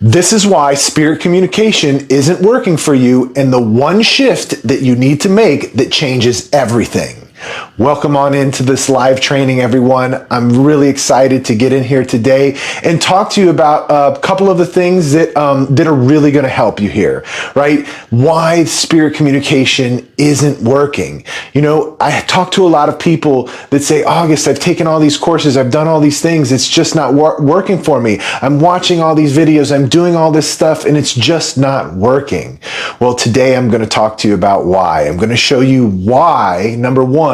This is why spirit communication isn't working for you, and the one shift that you need to make that changes everything. Welcome on into this live training, everyone. I'm really excited to get in here today and talk to you about a couple of the things that are really going to help you here, right? Why spirit communication isn't working. You know, I talk to a lot of people that say, August, I've taken all these courses, I've done all these things, it's just not working for me. I'm watching all these videos, I'm doing all this stuff, and it's just not working. Well, today I'm going to talk to you about why. I'm going to show you why, number one,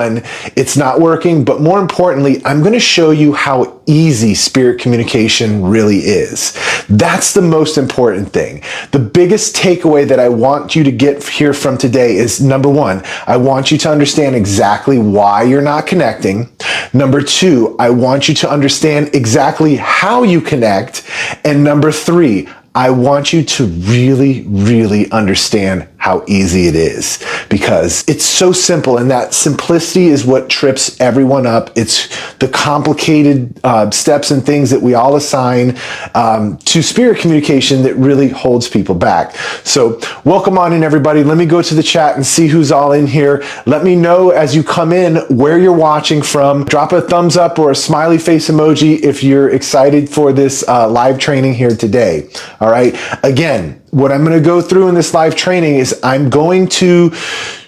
it's not working, but more importantly, I'm going to show you how easy spirit communication really is. That's the most important thing. The biggest takeaway that I want you to get here from today is, number one, I want you to understand exactly why you're not connecting. Number two, I want you to understand exactly how you connect. And number three, I want you to really understand how easy it is, because it's so simple, and that simplicity is what trips everyone up. It's the complicated steps and things that we all assign to spirit communication that really holds people back. So welcome on in, everybody. Let me go to the chat and see who's all in here. Let me know as you come in where you're watching from. Drop a thumbs up or a smiley face emoji if you're excited for this live training here today. All right. Again, what I'm going to go through in this live training is I'm going to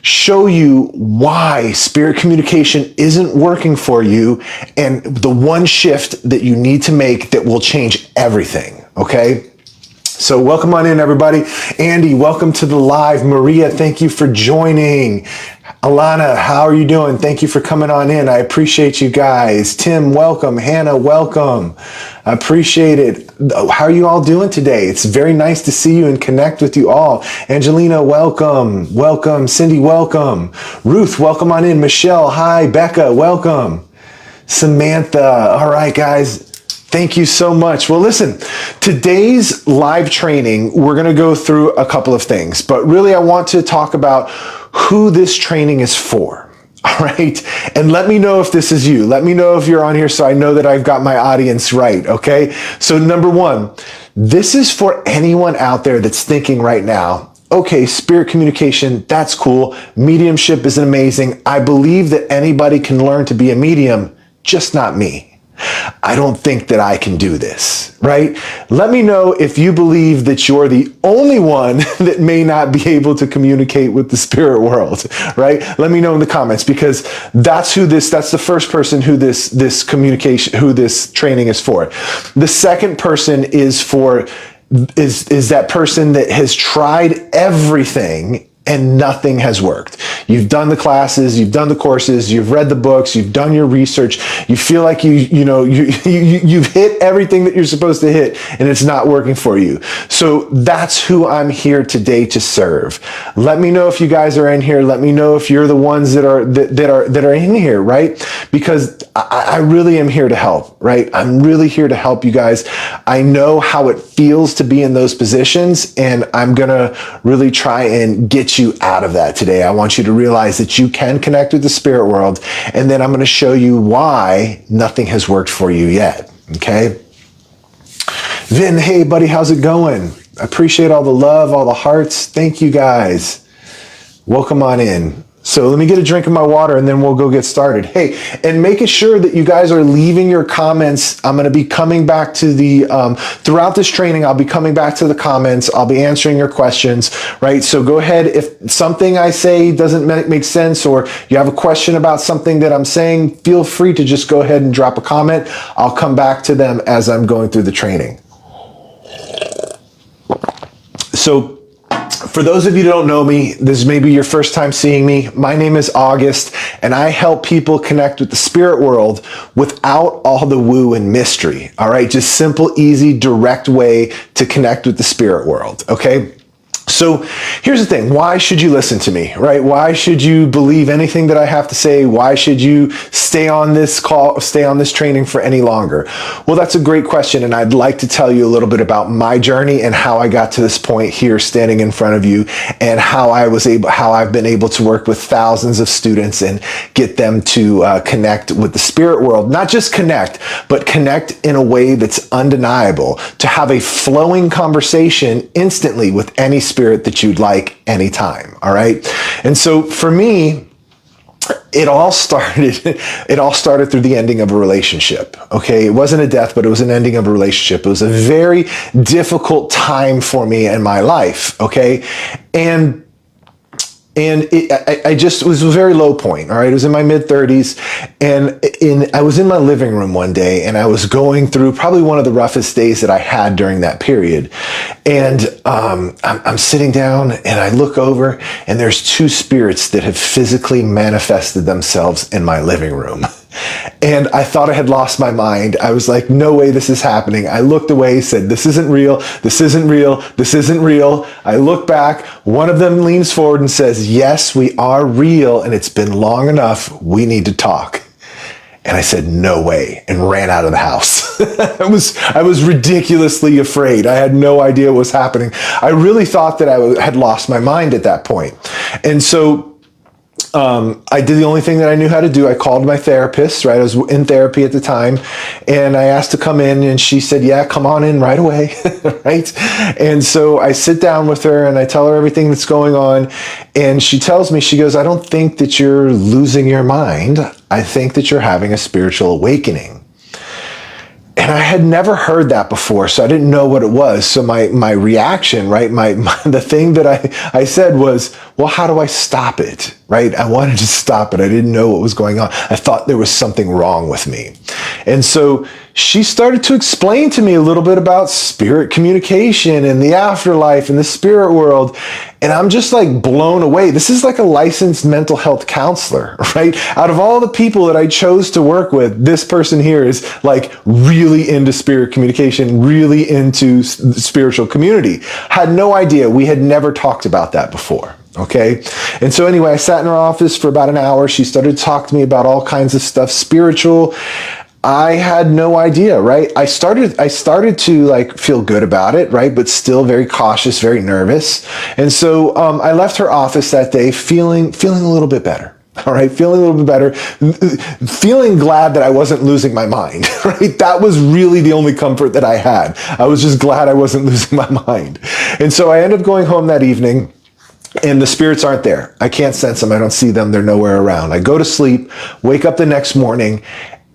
show you why spirit communication isn't working for you and the one shift that you need to make that will change everything. Okay. So welcome on in, everybody. Andy, welcome to the live. Maria, thank you for joining. Alana, how are you doing? Thank you for coming on in. I appreciate you guys. Tim, welcome. Hannah, welcome. I appreciate it. How are you all doing today? It's very nice to see you and connect with you all. Angelina, welcome. Welcome. Cindy, welcome. Ruth, welcome on in. Michelle, hi. Becca, welcome. Samantha, all right, guys. Thank you so much. Well, listen, today's live training, we're going to go through a couple of things, but really I want to talk about who this training is for. All right. And let me know if this is you. Let me know if you're on here so I know that I've got my audience right. Okay. So number one, this is for anyone out there that's thinking right now, okay, spirit communication, that's cool. Mediumship is amazing. I believe that anybody can learn to be a medium, just not me. I don't think that I can do this, right? Let me know if you believe that you're the only one that may not be able to communicate with the spirit world, right? Let me know in the comments, because that's the first person who this training is for. The second person is that person that has tried everything and nothing has worked. You've done the classes, you've done the courses, you've read the books, you've done your research. You feel like you've hit everything that you're supposed to hit, and it's not working for you. So that's who I'm here today to serve. Let me know if you guys are in here. Let me know if you're the ones that are in here, right? Because I really am here to help, right? I'm really here to help you guys. I know how it feels to be in those positions, and I'm gonna really try and get you out of that today. I want you to realize that you can connect with the spirit world, and then I'm going to show you why nothing has worked for you yet. Okay. Vin, hey buddy, how's it going? I appreciate all the love, all the hearts. Thank you guys. Welcome on in. So let me get a drink of my water and then we'll go get started. Hey, and making sure that you guys are leaving your comments. I'm going to be coming back to throughout this training, I'll be coming back to the comments. I'll be answering your questions, right? So go ahead. If something I say doesn't make sense, or you have a question about something that I'm saying, feel free to just go ahead and drop a comment. I'll come back to them as I'm going through the training. So, for those of you who don't know me, this is maybe your first time seeing me. My name is August, and I help people connect with the spirit world without all the woo and mystery. All right, just simple, easy, direct way to connect with the spirit world. Okay. So here's the thing. Why should you listen to me, right? Why should you believe anything that I have to say? Why should you stay on this call, stay on this training for any longer? Well, that's a great question. And I'd like to tell you a little bit about my journey and how I got to this point here standing in front of you, and how I've been able to work with thousands of students and get them to connect with the spirit world. Not just connect, but connect in a way that's undeniable, to have a flowing conversation instantly with any spirit that you'd like anytime. All right. And so for me, it all started through the ending of a relationship. Okay. It wasn't a death, but it was an ending of a relationship. It was a very difficult time for me in my life. Okay. And it was a very low point. All right. It was in my mid 30s, and I was in my living room one day, and I was going through probably one of the roughest days that I had during that period. And I'm sitting down, and I look over, and there's two spirits that have physically manifested themselves in my living room. And I thought I had lost my mind. I was like, no way this is happening. I looked away, said, this isn't real. This isn't real. This isn't real. I look back. One of them leans forward and says, yes, we are real. And it's been long enough. We need to talk. And I said, no way, and ran out of the house. I was ridiculously afraid. I had no idea what was happening. I really thought that I had lost my mind at that point. And so I did the only thing that I knew how to do. I called my therapist, right? I was in therapy at the time, and I asked to come in, and she said, yeah, come on in right away, right? And so I sit down with her, and I tell her everything that's going on, and she tells me, she goes, I don't think that you're losing your mind. I think that you're having a spiritual awakening. And I had never heard that before, so I didn't know what it was. So my reaction, right, the thing that I said was, well, how do I stop it, right? I wanted to stop it. I didn't know what was going on. I thought there was something wrong with me. And so she started to explain to me a little bit about spirit communication and the afterlife and the spirit world. And I'm just like blown away. This is like a licensed mental health counselor, right? Out of all the people that I chose to work with, this person here is like really into spirit communication, really into the spiritual community. Had no idea. We had never talked about that before. Okay. And so anyway, I sat in her office for about an hour. She started to talk to me about all kinds of stuff, spiritual. I had no idea, right? I started to like feel good about it, right? But still very cautious, very nervous. And so I left her office that day feeling a little bit better. All right, feeling a little bit better, feeling glad that I wasn't losing my mind, right? That was really the only comfort that I had. I was just glad I wasn't losing my mind. And so I ended up going home that evening, and the spirits aren't there. I can't sense them. I don't see them. They're nowhere around. I go to sleep, wake up the next morning,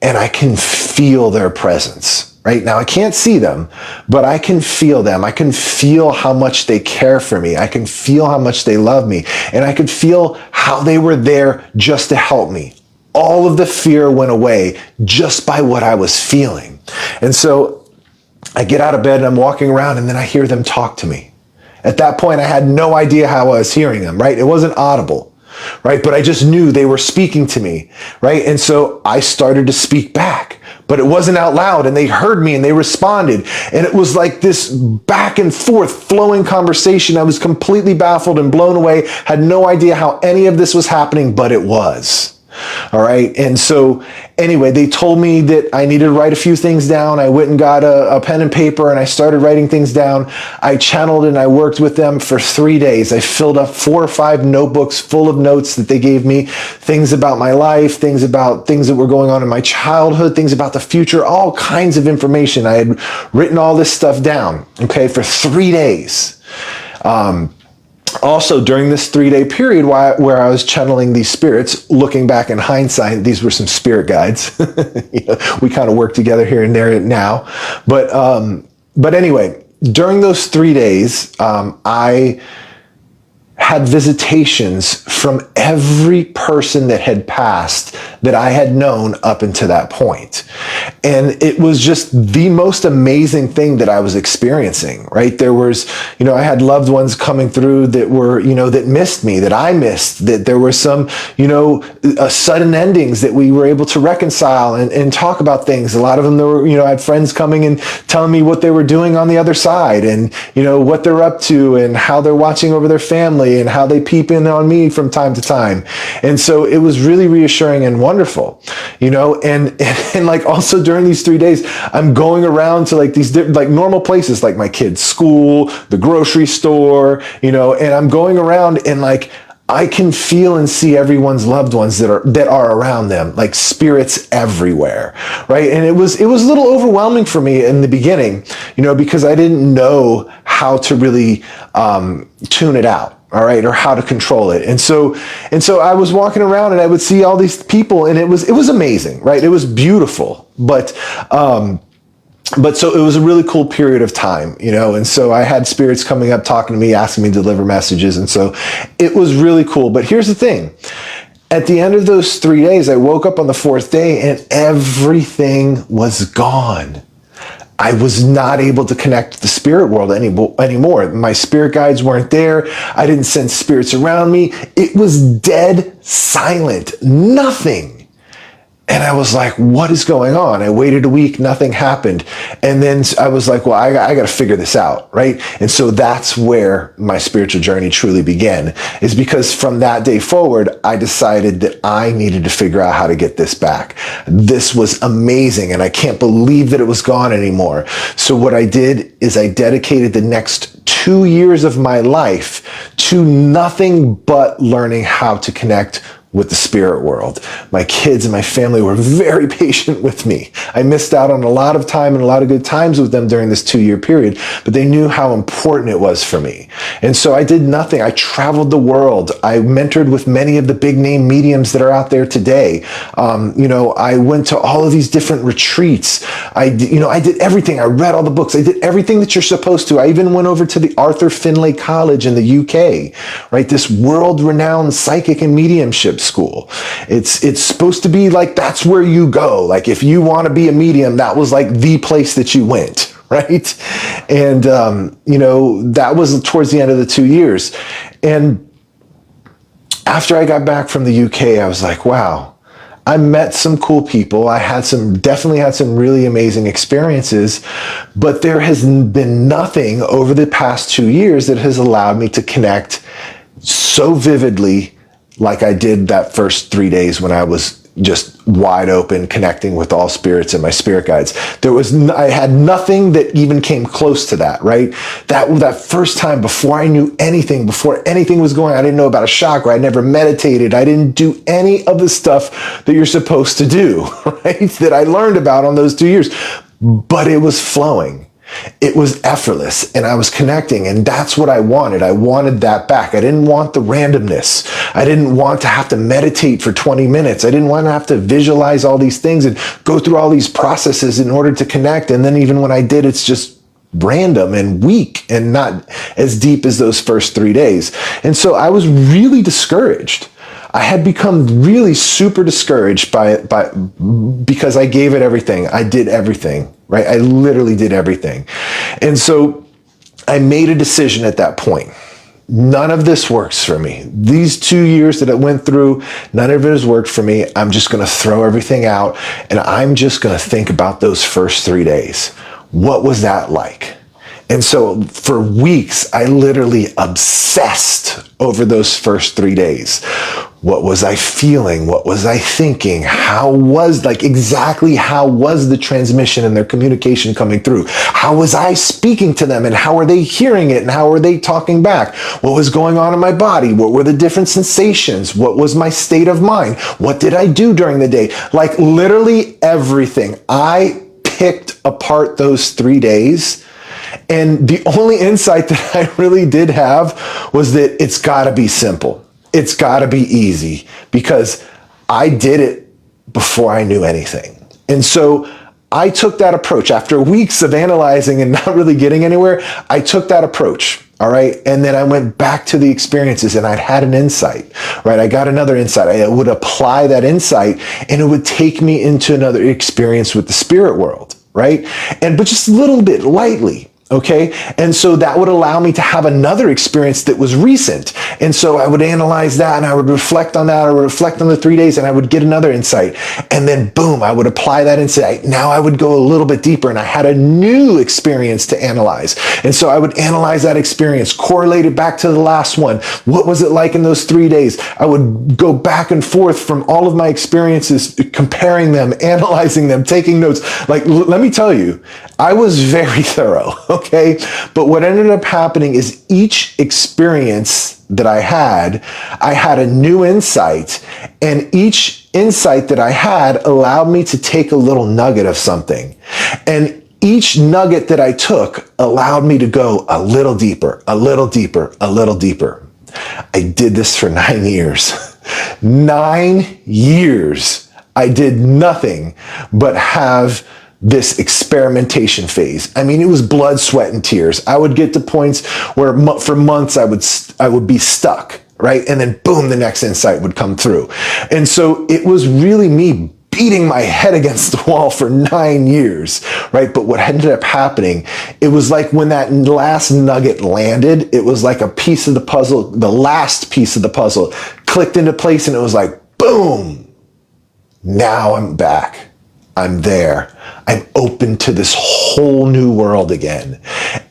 and I can feel their presence. Right now, I can't see them, but I can feel them. I can feel how much they care for me. I can feel how much they love me. And I could feel how they were there just to help me. All of the fear went away just by what I was feeling. And so I get out of bed and I'm walking around, and then I hear them talk to me. At that point, I had no idea how I was hearing them, right? It wasn't audible, right? But I just knew they were speaking to me, right? And so I started to speak back. But it wasn't out loud, and they heard me and they responded. And it was like this back and forth flowing conversation. I was completely baffled and blown away, had no idea how any of this was happening, but it was. All right. And so anyway, they told me that I needed to write a few things down. I went and got a pen and paper, and I started writing things down. I channeled and I worked with them for 3 days. I filled up 4 or 5 notebooks full of notes that they gave me, things about my life, things about things that were going on in my childhood, things about the future, all kinds of information. I had written all this stuff down, okay, for 3 days. Also, during this 3-day period where I was channeling these spirits, looking back in hindsight, these were some spirit guides. We kind of work together here and there now. But anyway, during those 3 days, I had visitations from every person that had passed that I had known up until that point. And it was just the most amazing thing that I was experiencing, right? There was, I had loved ones coming through that were, that missed me, that I missed, that there were some, sudden endings that we were able to reconcile and talk about things. A lot of them, there were, I had friends coming and telling me what they were doing on the other side and, what they're up to and how they're watching over their family and how they peep in on me from time to time. And so it was really reassuring and wonderful, and like also during these 3 days, I'm going around to like these like normal places, like my kids' school, the grocery store, and I'm going around and like, I can feel and see everyone's loved ones that are around them, like spirits everywhere, right? And it was a little overwhelming for me in the beginning, because I didn't know how to really tune it out. All right, or how to control it. And so I was walking around and I would see all these people and it was amazing, right? It was beautiful, but so it was a really cool period of time, and so I had spirits coming up, talking to me, asking me to deliver messages. And so it was really cool. But here's the thing. At the end of those 3 days, I woke up on the fourth day and everything was gone. I was not able to connect to the spirit world anymore. My spirit guides weren't there. I didn't sense spirits around me. It was dead silent, nothing. And I was like, what is going on? I waited a week, nothing happened. And then I was like, well, I got to figure this out, right? And so that's where my spiritual journey truly began, is because from that day forward, I decided that I needed to figure out how to get this back. This was amazing, and I can't believe that it was gone anymore. So what I did is I dedicated the next 2 years of my life to nothing but learning how to connect with the spirit world. My kids and my family were very patient with me. I missed out on a lot of time and a lot of good times with them during this 2-year period, but they knew how important it was for me. And so I did nothing. I traveled the world. I mentored with many of the big name mediums that are out there today. I went to all of these different retreats. I did everything. I read all the books. I did everything that you're supposed to. I even went over to the Arthur Findlay College in the UK, right? This world-renowned psychic and mediumship school. It's supposed to be like, that's where you go. Like if you want to be a medium, that was like the place that you went, right? And, that was towards the end of the 2 years. And after I got back from the UK, I was like, wow, I met some cool people. I definitely had some really amazing experiences, but there has been nothing over the past 2 years that has allowed me to connect so vividly like I did that first 3 days when I was just wide open, connecting with all spirits and my spirit guides. I had nothing that even came close to that, right? That first time, before I knew anything, before anything was going on, I didn't know about a chakra. I never meditated. I didn't do any of the stuff that you're supposed to do, right? That I learned about on those 2 years, but it was flowing. It was effortless and I was connecting, and that's what I wanted. I wanted that back. I didn't want the randomness. I didn't want to have to meditate for 20 minutes. I didn't want to have to visualize all these things and go through all these processes in order to connect. And then even when I did, it's just random and weak and not as deep as those first 3 days. And so I was really discouraged. I had become really super discouraged because I gave it everything. I did everything, right? I literally did everything. And so I made a decision at that point. None of this works for me. These 2 years that I went through, none of it has worked for me. I'm just going to throw everything out and I'm just going to think about those first 3 days. What was that like? And so for weeks, I literally obsessed over those first 3 days. What was I feeling? What was I thinking? Exactly how was the transmission and their communication coming through? How was I speaking to them and how are they hearing it and how are they talking back? What was going on in my body? What were the different sensations? What was my state of mind? What did I do during the day? Like literally everything. I picked apart those 3 days. And the only insight that I really did have was that it's got to be simple. It's got to be easy because I did it before I knew anything. And so I took that approach after weeks of analyzing and not really getting anywhere. I took that approach. All right. And then I went back to the experiences and I'd had an insight, right? I got another insight. I would apply that insight and it would take me into another experience with the spirit world, right? But just a little bit lightly. Okay. And so that would allow me to have another experience that was recent. And so I would analyze that and I would reflect on that. I would reflect on the 3 days and I would get another insight. And then boom, I would apply that insight. Now I would go a little bit deeper and I had a new experience to analyze. And so I would analyze that experience, correlate it back to the last one. What was it like in those 3 days? I would go back and forth from all of my experiences, comparing them, analyzing them, taking notes. Like, let me tell you, I was very thorough. Okay. But what ended up happening is each experience that I had a new insight, and each insight that I had allowed me to take a little nugget of something. And each nugget that I took allowed me to go a little deeper, a little deeper, a little deeper. I did this for 9 years. 9 years. I did nothing but have this experimentation phase. I mean, it was blood, sweat, and tears. I would get to points where for months I would be stuck, right? And then boom, the next insight would come through. And so it was really me beating my head against the wall for 9 years, right? But what ended up happening, it was like when that last nugget landed, it was like a piece of the puzzle, the last piece of the puzzle clicked into place, and it was like, boom, now I'm back. I'm there. I'm open to this whole new world again.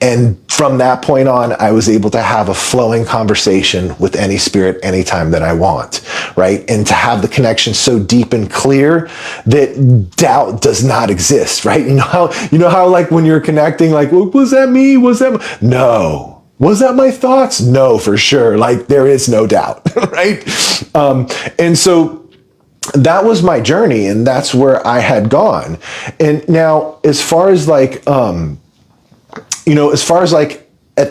And from that point on, I was able to have a flowing conversation with any spirit anytime that I want, right? And to have the connection so deep and clear that doubt does not exist, right? You know how like when you're connecting, like, well, was that me? Was that no. Was that my thoughts? No, for sure. Like there is no doubt, right? And so that was my journey, and that's where I had gone. And now, as far as like at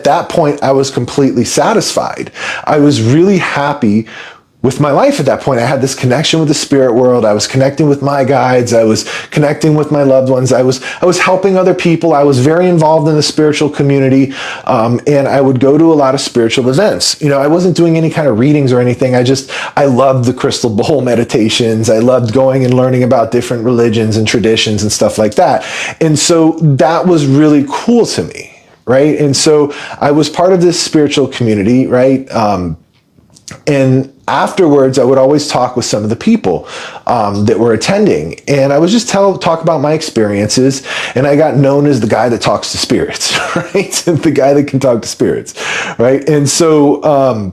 that point, I was completely satisfied. I was really happy with my life at that point. I had this connection with the spirit world. I was connecting with my guides. I was connecting with my loved ones. I was helping other people. I was very involved in the spiritual community. And I would go to a lot of spiritual events. I wasn't doing any kind of readings or anything. I loved the crystal bowl meditations. I loved going and learning about different religions and traditions and stuff like that. And so that was really cool to me, right? And so I was part of this spiritual community, right? And afterwards, I would always talk with some of the people that were attending, and I would just talk about my experiences. And I got known as the guy that talks to spirits, right? The guy that can talk to spirits, right? And so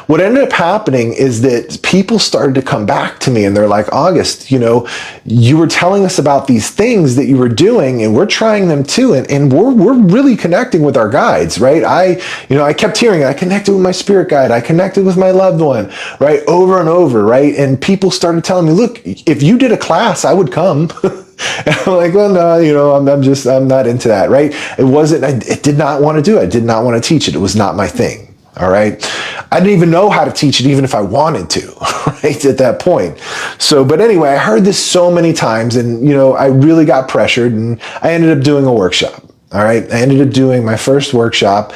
what ended up happening is that people started to come back to me, and they're like, August, you were telling us about these things that you were doing, and we're trying them too, and we're really connecting with our guides, right? I kept hearing, I connected with my spirit guide, I connected with my loved one, right? Over and over, right? And people started telling me, look, if you did a class, I would come. And I'm like, well, no, I'm not into that, right? I did not want to do it. I did not want to teach it. It was not my thing. All right. I didn't even know how to teach it, even if I wanted to, right, at that point. So, but anyway, I heard this so many times, and, I really got pressured, and I ended up doing a workshop. All right. I ended up doing my first workshop,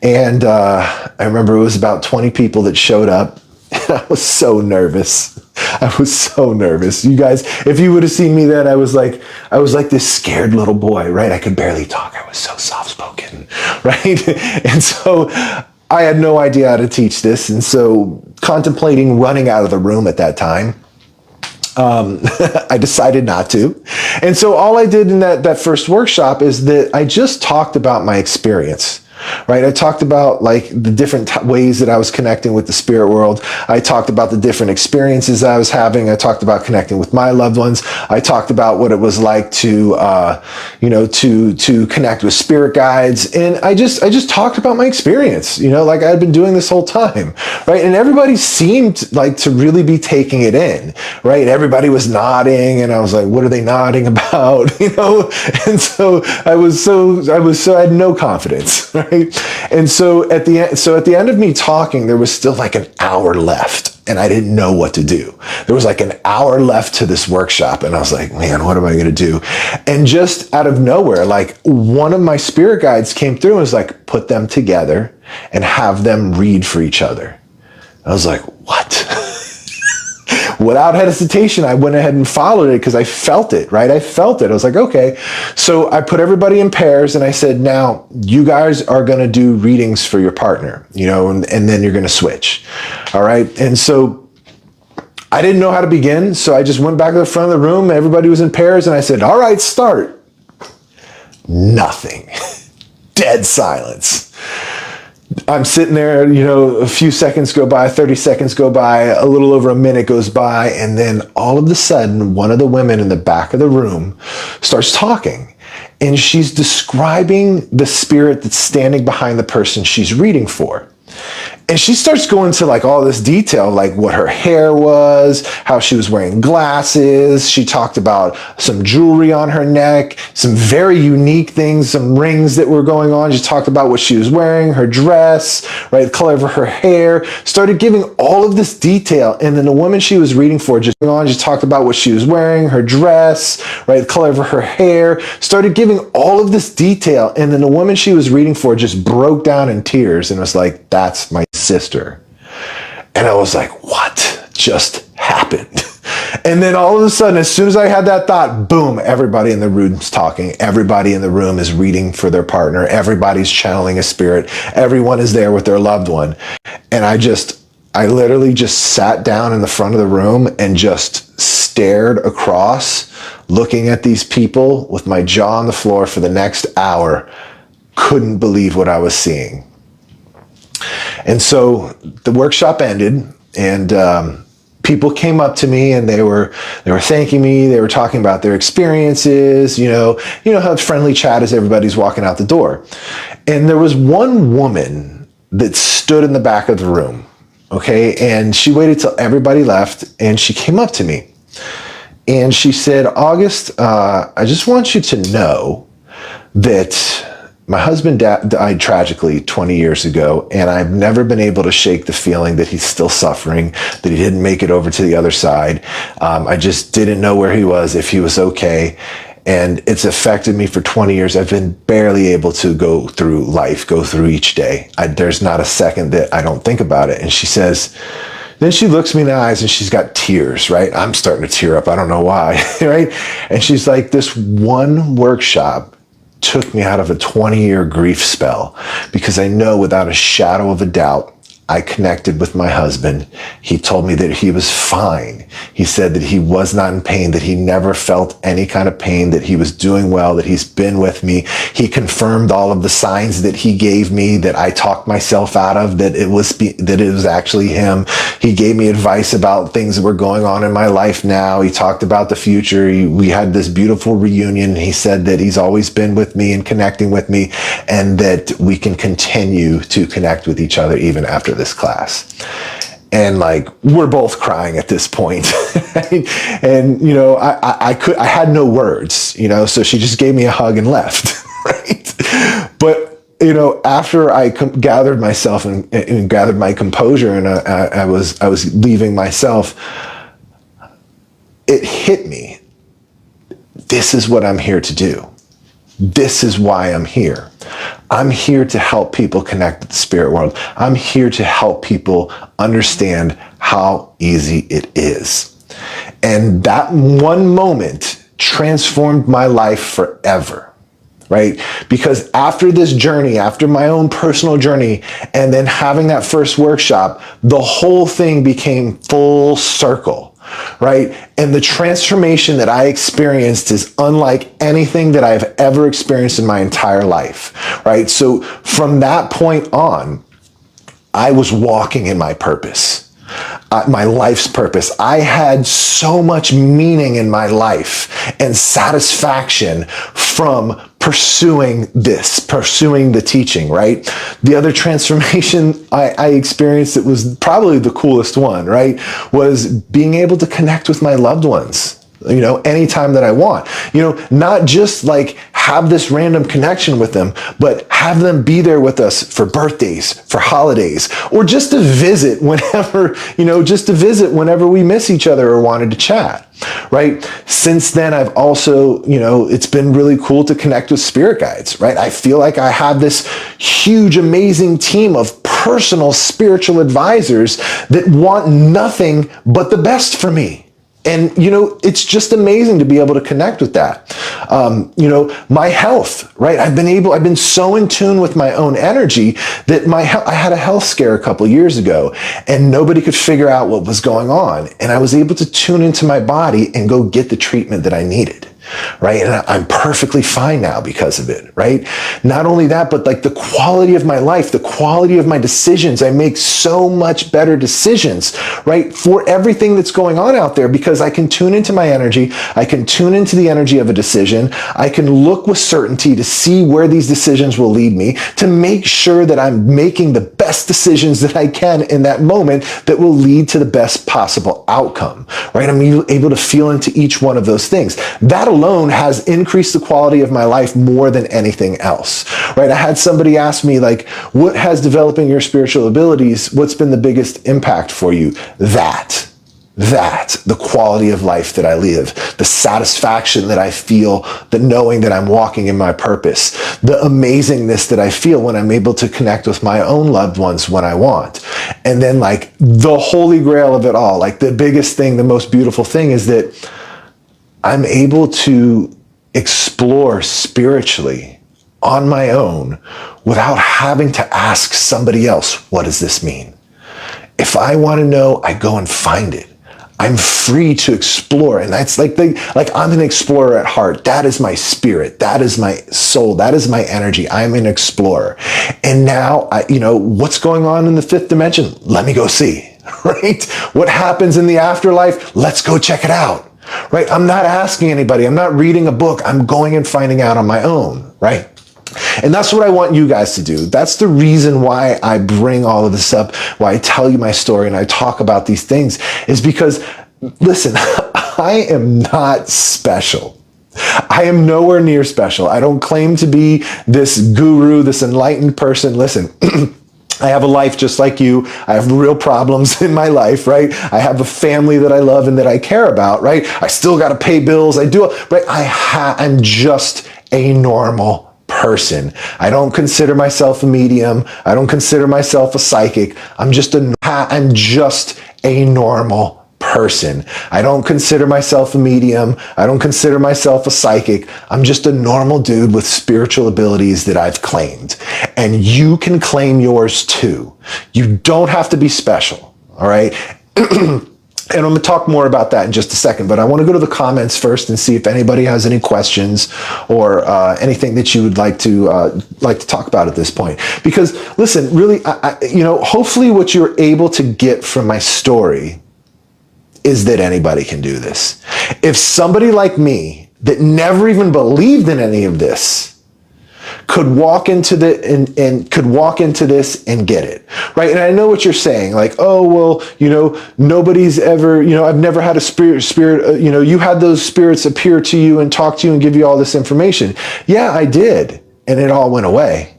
and I remember it was about 20 people that showed up, and I was so nervous. You guys, if you would have seen me then, I was like this scared little boy, right? I could barely talk. I was so soft-spoken, right? And so I had no idea how to teach this, and so contemplating running out of the room at that time, I decided not to. And so all I did in that first workshop is that I just talked about my experience. Right. I talked about like the different ways that I was connecting with the spirit world. I talked about the different experiences I was having. I talked about connecting with my loved ones. I talked about what it was like to connect with spirit guides. And I just talked about my experience, like I'd been doing this whole time. Right. And everybody seemed like to really be taking it in. Right. Everybody was nodding, and I was like, what are they nodding about? And so I had no confidence. Right. And so at the end of me talking, there was still like an hour left. and I didn't know what to do. There was like an hour left to this workshop, and I was like, man, what am I going to do? And just out of nowhere, like one of my spirit guides came through and was like, put them together and have them read for each other. I was like, what? Without hesitation, I went ahead and followed it because I felt it, right? I felt it. I was like, okay. So I put everybody in pairs and I said, now you guys are going to do readings for your partner, and then you're going to switch. All right. And so I didn't know how to begin. So I just went back to the front of the room. Everybody was in pairs and I said, all right, start. Nothing. Dead silence. I'm sitting there, a few seconds go by, 30 seconds go by, a little over a minute goes by, and then all of a sudden, one of the women in the back of the room starts talking, and she's describing the spirit that's standing behind the person she's reading for. And she starts going to like all this detail, like what her hair was, how she was wearing glasses. She talked about some jewelry on her neck, some very unique things, some rings that were going on. She talked about what she was wearing, her dress, right, the color of her hair, started giving all of this detail. And then the woman she was reading for just talked about what she was wearing, her dress, right, the color of her hair, started giving all of this detail. And then the woman she was reading for just broke down in tears and was like, that's my sister. And I was like, what just happened? And then all of a sudden, as soon as I had that thought, boom, everybody in the room's talking. Everybody in the room is reading for their partner. Everybody's channeling a spirit. Everyone is there with their loved one. And I literally just sat down in the front of the room and just stared across, looking at these people with my jaw on the floor for the next hour. Couldn't believe what I was seeing. And so the workshop ended, and people came up to me and they were thanking me. They were talking about their experiences, how friendly chat as everybody's walking out the door. And there was one woman that stood in the back of the room, okay? And she waited till everybody left, and she came up to me. And she said, August, I just want you to know that my husband died tragically 20 years ago, and I've never been able to shake the feeling that he's still suffering, that he didn't make it over to the other side. I just didn't know where he was, if he was okay. And it's affected me for 20 years. I've been barely able to go through life, go through each day. There's not a second that I don't think about it. And she says, then she looks me in the eyes and she's got tears, right? I'm starting to tear up. I don't know why, right? And she's like, this one workshop took me out of a 20-year grief spell, because I know without a shadow of a doubt, I connected with my husband. He told me that he was fine. He said that he was not in pain, that he never felt any kind of pain, that he was doing well, that he's been with me. He confirmed all of the signs that he gave me that I talked myself out of, that it was actually him. He gave me advice about things that were going on in my life now. He talked about the future. We had this beautiful reunion. He said that he's always been with me and connecting with me, and that we can continue to connect with each other even after this class. And like, we're both crying at this point. And I had no words, so she just gave me a hug and left. Right? But after I gathered myself and gathered my composure, and I was leaving myself, it hit me. This is what I'm here to do. This is why I'm here. I'm here to help people connect with the spirit world. I'm here to help people understand how easy it is. And that one moment transformed my life forever, right? Because after this journey, after my own personal journey, and then having that first workshop, the whole thing became full circle. Right? And the transformation that I experienced is unlike anything that I've ever experienced in my entire life. Right? So from that point on, I was walking in my purpose, my life's purpose. I had so much meaning in my life and satisfaction from pursuing the teaching, right? The other transformation I experienced that was probably the coolest one, right, was being able to connect with my loved ones, anytime that I want. Not just like have this random connection with them, but have them be there with us for birthdays, for holidays, or just to visit whenever we miss each other or wanted to chat, right? Since then, I've also, it's been really cool to connect with spirit guides, right? I feel like I have this huge, amazing team of personal spiritual advisors that want nothing but the best for me. And, it's just amazing to be able to connect with that. My health, right? I've been so in tune with my own energy that I had a health scare a couple of years ago and nobody could figure out what was going on. And I was able to tune into my body and go get the treatment that I needed. Right? And I'm perfectly fine now because of it, right? Not only that, but like the quality of my life, the quality of my decisions, I make so much better decisions, right? For everything that's going on out there, because I can tune into my energy. I can tune into the energy of a decision. I can look with certainty to see where these decisions will lead me, to make sure that I'm making the best decisions that I can in that moment that will lead to the best possible outcome, right? I'm able to feel into each one of those things. That alone has increased the quality of my life more than anything else, right? I had somebody ask me, like, what has developing your spiritual abilities, what's been the biggest impact for you? The quality of life that I live, the satisfaction that I feel, the knowing that I'm walking in my purpose, the amazingness that I feel when I'm able to connect with my own loved ones when I want. And then like the holy grail of it all, like the biggest thing, the most beautiful thing is that I'm able to explore spiritually on my own without having to ask somebody else, what does this mean? If I want to know, I go and find it. I'm free to explore. And that's like I'm an explorer at heart. That is my spirit. That is my soul. That is my energy. I'm an explorer. And now, what's going on in the fifth dimension? Let me go see, right? What happens in the afterlife? Let's go check it out. Right? I'm not asking anybody. I'm not reading a book. I'm going and finding out on my own, right? And that's what I want you guys to do. That's the reason why I bring all of this up, why I tell you my story and I talk about these things, is because, listen, I am not special. I am nowhere near special. I don't claim to be this guru, this enlightened person. Listen, I have a life just like you. I have real problems in my life, right? I have a family that I love and that I care about, right? I still got to pay bills. I do, right? I'm just a normal person. I don't consider myself a medium. I don't consider myself a psychic. I'm just a normal person. I don't consider myself a medium. I don't consider myself a psychic. I'm just a normal dude with spiritual abilities that I've claimed. And you can claim yours too. You don't have to be special, all right? And I'm going to talk more about that in just a second, but I want to go to the comments first and see if anybody has any questions or anything that you would like to talk about at this point. Because listen, really, hopefully what you're able to get from my story is that anybody can do this. If somebody like me that never even believed in any of this could walk into this and get it, right? And I know what you're saying, like, oh, well, nobody's ever, I've never had a spirit, you had those spirits appear to you and talk to you and give you all this information. Yeah, I did. And it all went away.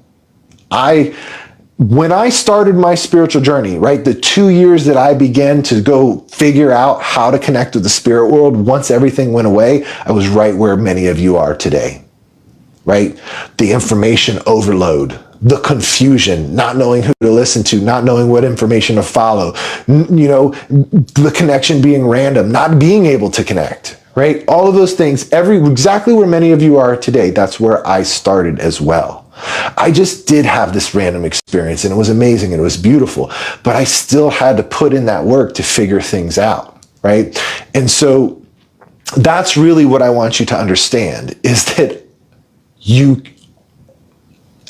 When I started my spiritual journey, right, the 2 years that I began to go figure out how to connect with the spirit world, once everything went away, I was right where many of you are today, right? The information overload, the confusion, not knowing who to listen to, not knowing what information to follow, the connection being random, not being able to connect, right? All of those things, exactly where many of you are today, that's where I started as well. I just did have this random experience and it was amazing and it was beautiful, but I still had to put in that work to figure things out, right? And so that's really what I want you to understand, is that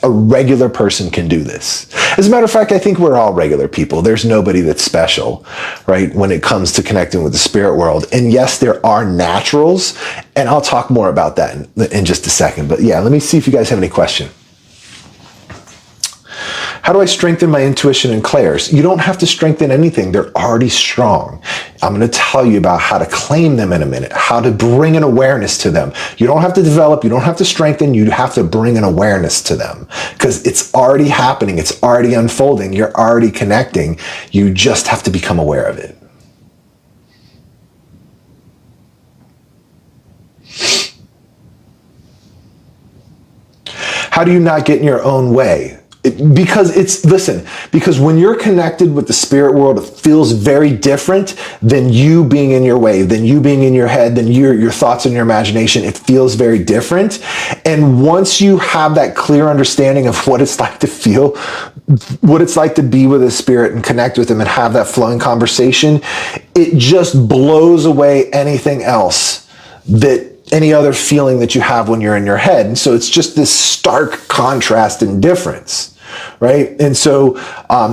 a regular person can do this. As a matter of fact, I think we're all regular people. There's nobody that's special, right, when it comes to connecting with the spirit world. And yes, there are naturals, and I'll talk more about that in just a second. But yeah, let me see if you guys have any question. How do I strengthen my intuition and clairs? You don't have to strengthen anything. They're already strong. I'm going to tell you about how to claim them in a minute, how to bring an awareness to them. You don't have to develop, you don't have to strengthen, you have to bring an awareness to them because it's already happening. It's already unfolding. You're already connecting. You just have to become aware of it. How do you not get in your own way? Because when you're connected with the spirit world, it feels very different than you being in your way, than you being in your head, than your thoughts and your imagination. It feels very different. And once you have that clear understanding of what it's like to feel, what it's like to be with a spirit and connect with them and have that flowing conversation, it just blows away anything else any other feeling that you have when you're in your head. And so it's just this stark contrast and difference, right? And so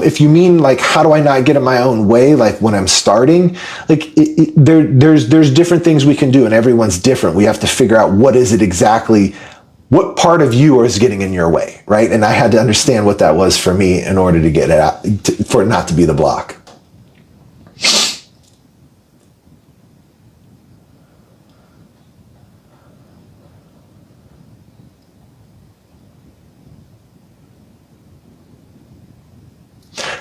if you mean like, how do I not get in my own way? Like when I'm starting, like there's different things we can do and everyone's different. We have to figure out what is it exactly, what part of you is getting in your way, right? And I had to understand what that was for me in order to get it out, for it not to be the block.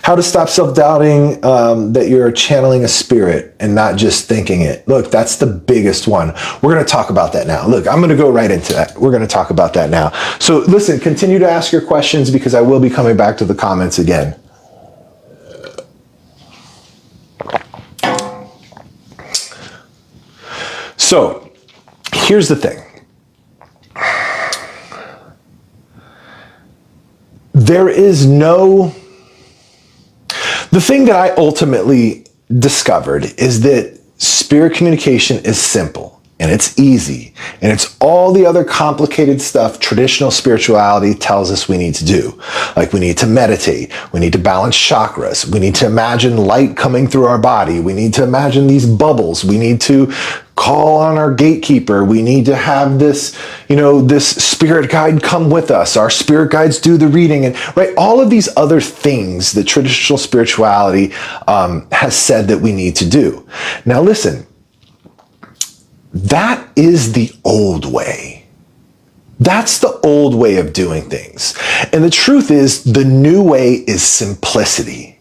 How to stop self-doubting that you're channeling a spirit and not just thinking it. Look, that's the biggest one. We're going to talk about that now. Look, I'm going to go right into that. We're going to talk about that now. So listen, continue to ask your questions because I will be coming back to the comments again. So here's the thing. The thing that I ultimately discovered is that spirit communication is simple and it's easy and it's all the other complicated stuff traditional spirituality tells us we need to do. Like we need to meditate, we need to balance chakras, we need to imagine light coming through our body, we need to imagine these bubbles, we need to call on our gatekeeper. We need to have this, this spirit guide come with us. Our spirit guides do the reading and right. All of these other things that traditional spirituality has said that we need to do. Now listen, that is the old way. That's the old way of doing things. And the truth is the new way is simplicity.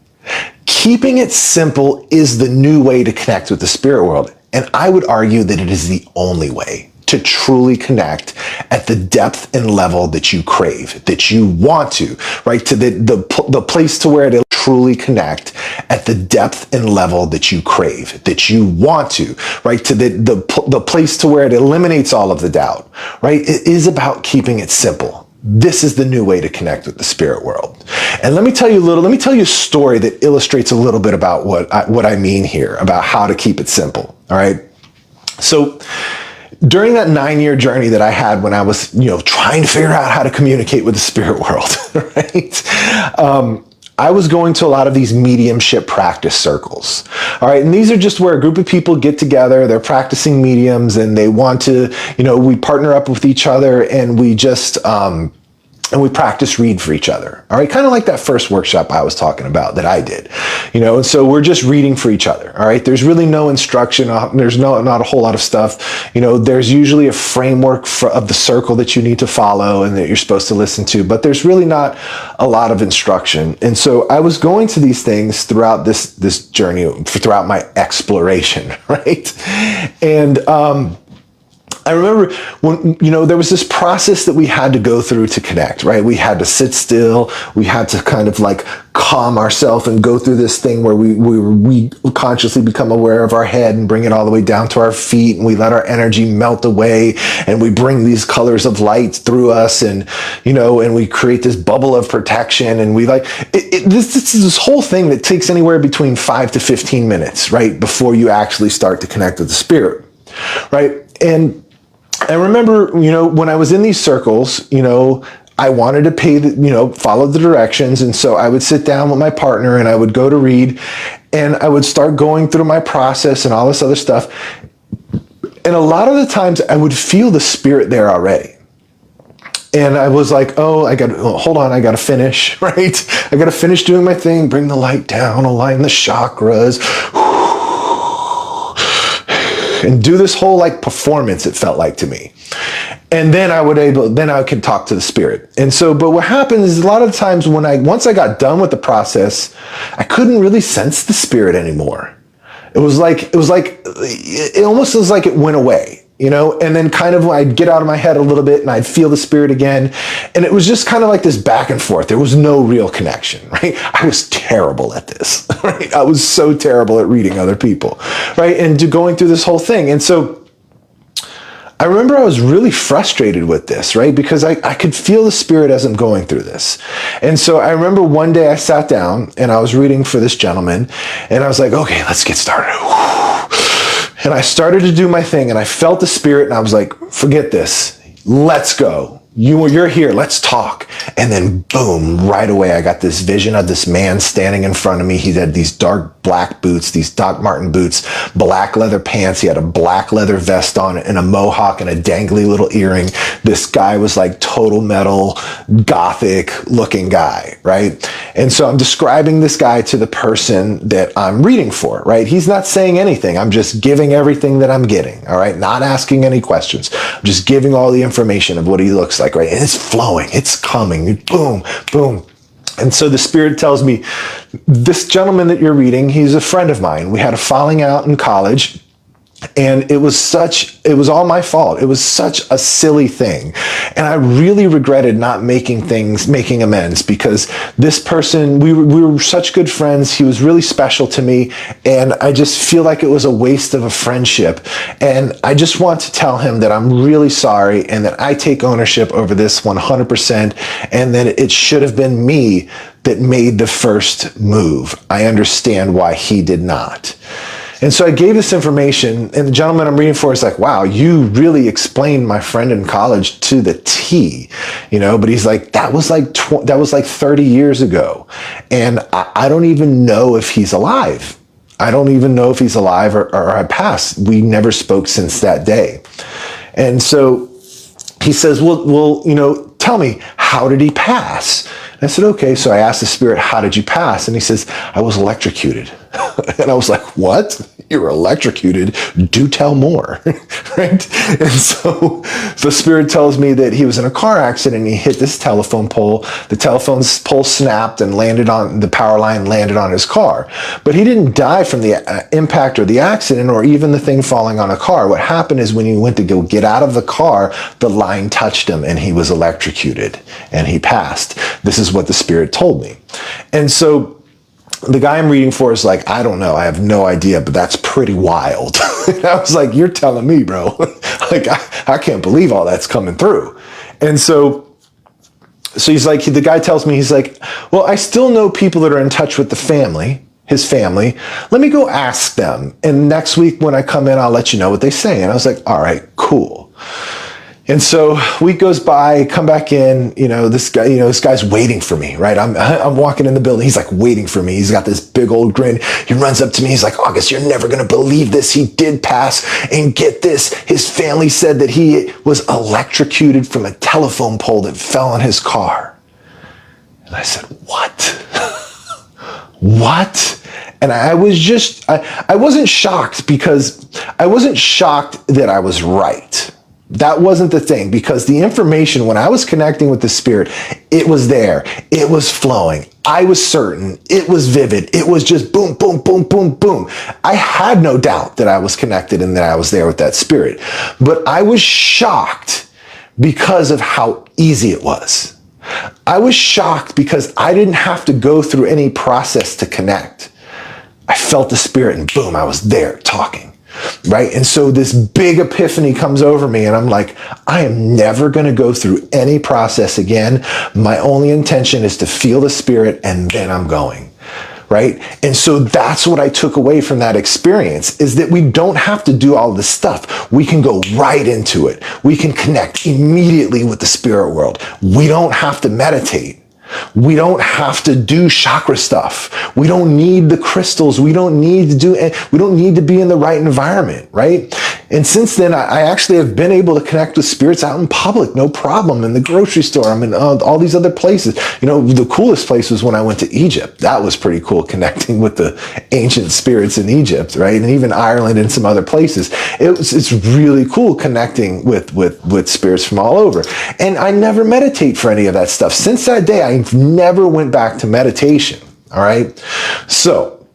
Keeping it simple is the new way to connect with the spirit world. And I would argue that it is the only way to truly connect at the depth and level that you crave, that you want to, right? To the place to where it truly connect at the depth and level that you crave, that you want to, right? To the place to where it eliminates all of the doubt, right? It is about keeping it simple. This is the new way to connect with the spirit world. And let me tell you a story that illustrates a little bit about what I mean here, about how to keep it simple. All right. So during that 9-year journey that I had when I was, trying to figure out how to communicate with the spirit world, right? I was going to a lot of these mediumship practice circles. All right. And these are just where a group of people get together, they're practicing mediums and they want to, we partner up with each other and we just, and we practice read for each other. All right. Kind of like that first workshop I was talking about that I did, and so we're just reading for each other. All right. There's really no instruction. There's not a whole lot of stuff. There's usually a framework of the circle that you need to follow and that you're supposed to listen to, but there's really not a lot of instruction. And so I was going to these things throughout this journey, throughout my exploration. Right. And, I remember when, there was this process that we had to go through to connect, right? We had to sit still. We had to kind of like calm ourselves and go through this thing where we consciously become aware of our head and bring it all the way down to our feet. And we let our energy melt away and we bring these colors of light through us and, and we create this bubble of protection. And we this is this whole thing that takes anywhere between 5 to 15 minutes, right? Before you actually start to connect with the spirit, right? And I remember, when I was in these circles, I wanted to follow the directions. And so I would sit down with my partner and I would go to read and I would start going through my process and all this other stuff. And a lot of the times I would feel the spirit there already. And I was like, hold on, I got to finish, right? I got to finish doing my thing, bring the light down, align the chakras, and do this whole like performance, it felt like to me. And then I could talk to the spirit. And so, but what happens is a lot of times once I got done with the process, I couldn't really sense the spirit anymore. It almost was like it went away, and then kind of I'd get out of my head a little bit and I'd feel the spirit again. And it was just kind of like this back and forth. There was no real connection, right? I was terrible at this, right? I was so terrible at reading other people, right? And going through this whole thing. And so I remember I was really frustrated with this, right? Because I could feel the spirit as I'm going through this. And so I remember one day I sat down and I was reading for this gentleman and I was like, okay, let's get started. And I started to do my thing and I felt the spirit and I was like, forget this. Let's go. You're here. Let's talk. And then boom, right away, I got this vision of this man standing in front of me. He had these dark black boots, these Doc Marten boots, black leather pants. He had a black leather vest on and a mohawk and a dangly little earring. This guy was like total metal, gothic looking guy, right? And so I'm describing this guy to the person that I'm reading for, right? He's not saying anything. I'm just giving everything that I'm getting, all right? Not asking any questions. I'm just giving all the information of what he looks like, right? And it's flowing, it's coming, boom, boom. And so the spirit tells me, this gentleman that you're reading, he's a friend of mine. We had a falling out in college. And it was all my fault. It was such a silly thing. And I really regretted not making amends because this person, we were such good friends. He was really special to me. And I just feel like it was a waste of a friendship. And I just want to tell him that I'm really sorry and that I take ownership over this 100%. And that it should have been me that made the first move. I understand why he did not. And so I gave this information, and the gentleman I'm reading for is like, wow, you really explained my friend in college to the T, but he's like, that was like 30 years ago. And I don't even know if he's alive. I don't even know if he's alive or I passed. We never spoke since that day. And so he says, well, tell me, how did he pass? And I said, okay. So I asked the spirit, how did you pass? And he says, I was electrocuted. And I was like, what? You were electrocuted? Do tell more, right? And so the spirit tells me that he was in a car accident and he hit this telephone pole. The telephone pole snapped and the power line landed on his car. But he didn't die from the impact or the accident or even the thing falling on a car. What happened is when he went to go get out of the car, the line touched him and he was electrocuted and he passed. This is what the spirit told me. And so the guy I'm reading for is like, I don't know. I have no idea, but that's pretty wild. And I was like, you're telling me, bro. Like, I can't believe all that's coming through. And so he's like, the guy tells me, he's like, well, I still know people that are in touch with his family. Let me go ask them. And next week when I come in, I'll let you know what they say. And I was like, all right, cool. And so week goes by, come back in, this guy's waiting for me, right? I'm walking in the building. He's like waiting for me. He's got this big old grin. He runs up to me. He's like, August, you're never going to believe this. He did pass. And get this. His family said that he was electrocuted from a telephone pole that fell on his car. And I said, what? What? And I was I wasn't shocked because I wasn't shocked that I was right. That wasn't the thing, because the information, when I was connecting with the spirit, it was there. It was flowing. I was certain. It was vivid. It was just boom, boom, boom, boom, boom. I had no doubt that I was connected and that I was there with that spirit. But I was shocked because of how easy it was. I was shocked because I didn't have to go through any process to connect. I felt the spirit and boom, I was there talking. Right? And so this big epiphany comes over me and I'm like, I am never going to go through any process again. My only intention is to feel the spirit and then I'm going. Right? And so that's what I took away from that experience, is that we don't have to do all this stuff. We can go right into it. We can connect immediately with the spirit world. We don't have to meditate. We don't have to do chakra stuff. We don't need the crystals. We don't need to be in the right environment, right? And since then, I actually have been able to connect with spirits out in public, no problem, in the grocery store. I'm in all these other places. The coolest place was when I went to Egypt. That was pretty cool, connecting with the ancient spirits in Egypt, right? And even Ireland and some other places. It's really cool connecting with spirits from all over. And I never meditate for any of that stuff. Since that day, I never went back to meditation, all right? So,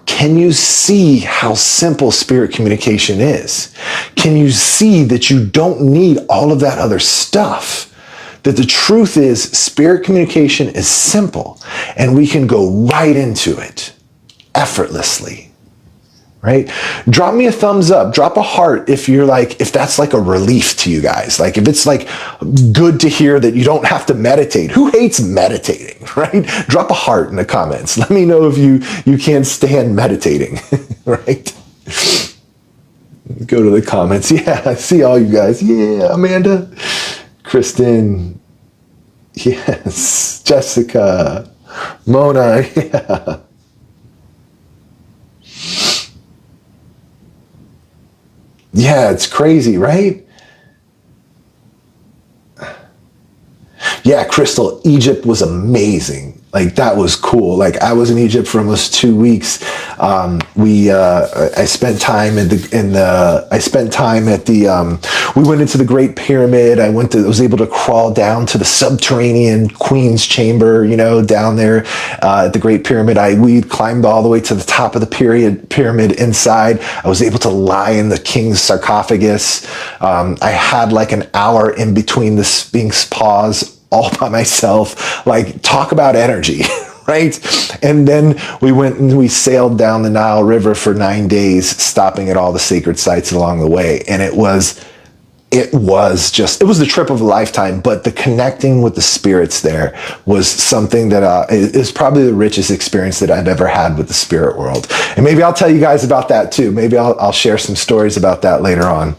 can you see how simple spirit communication is? Can you see that you don't need all of that other stuff? That the truth is, spirit communication is simple, and we can go right into it effortlessly. Right? Drop me a thumbs up, drop a heart if that's like a relief to you guys. Like if it's like good to hear that you don't have to meditate. Who hates meditating, right? Drop a heart in the comments. Let me know if you can't stand meditating, right? Go to the comments. Yeah, I see all you guys. Yeah, Amanda, Kristen, yes, Jessica, Mona, yeah. Yeah, it's crazy, right? Yeah, Crystal, Egypt was amazing. Like that was cool. Like I was in Egypt for almost 2 weeks. I spent time we went into the Great Pyramid. I was able to crawl down to the subterranean Queen's Chamber, down there at the Great Pyramid. We climbed all the way to the top of the pyramid inside. I was able to lie in the king's sarcophagus. I had like an hour in between the Sphinx paws all by myself. Like talk about energy. Right? And then we went and we sailed down the Nile River for 9 days, stopping at all the sacred sites along the way. And it was the trip of a lifetime, but the connecting with the spirits there was something that is probably the richest experience that I've ever had with the spirit world. And maybe I'll tell you guys about that too. Maybe I'll share some stories about that later on.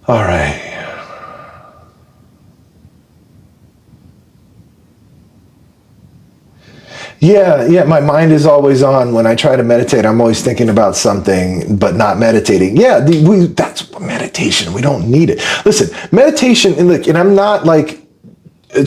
All right. Yeah, my mind is always on. When I try to meditate, I'm always thinking about something, but not meditating. Yeah, that's meditation. We don't need it. Listen, meditation, and I'm not like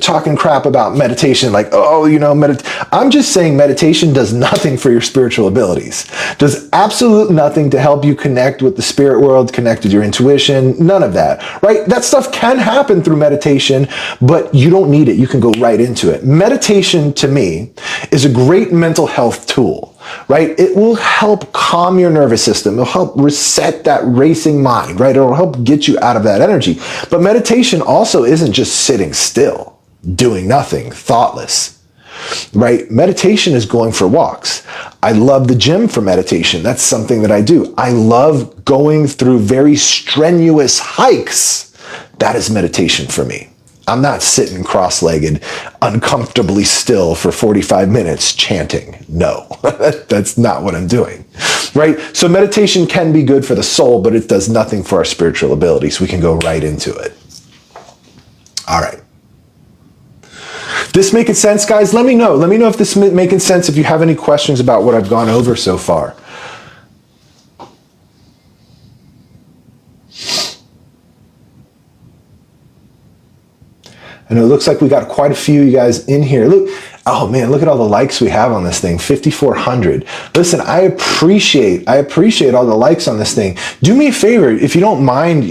talking crap about meditation, like, I'm just saying meditation does nothing for your spiritual abilities. Does absolute nothing to help you connect with the spirit world, connect with your intuition, none of that, right? That stuff can happen through meditation, but you don't need it. You can go right into it. Meditation, to me, is a great mental health tool, right? It will help calm your nervous system. It'll help reset that racing mind, right? It'll help get you out of that energy. But meditation also isn't just sitting still, doing nothing, thoughtless, right? Meditation is going for walks. I love the gym for meditation. That's something that I do. I love going through very strenuous hikes. That is meditation for me. I'm not sitting cross-legged, uncomfortably still for 45 minutes chanting. No, that's not what I'm doing, right? So meditation can be good for the soul, but it does nothing for our spiritual abilities. We can go right into it. All right. This making sense, guys? Let me know. Let me know if this is making sense, if you have any questions about what I've gone over so far. And it looks like we got quite a few of you guys in here. Look, oh man, look at all the likes we have on this thing, 5,400. Listen, I appreciate all the likes on this thing. Do me a favor, if you don't mind,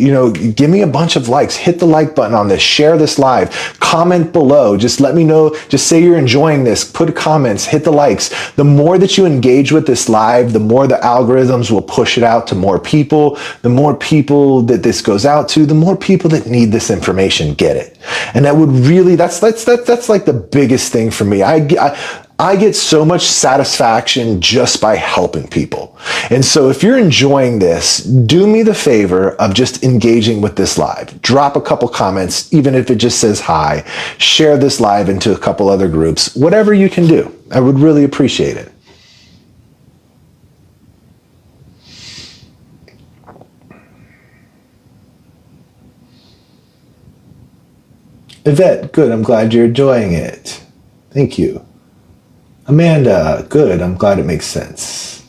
give me a bunch of likes. Hit the like button on this, share this live, comment below. Just let me know, just say you're enjoying this, put comments, hit the likes. The more that you engage with this live, the more the algorithms will push it out to more people. The more people that this goes out to, the more people that need this information get it. And that would really, that's like the biggest thing for me. I get so much satisfaction just by helping people. And so if you're enjoying this, do me the favor of just engaging with this live. Drop a couple comments, even if it just says hi. Share this live into a couple other groups. Whatever you can do. I would really appreciate it. Yvette, good. I'm glad you're enjoying it. Thank you. Amanda, good. I'm glad it makes sense.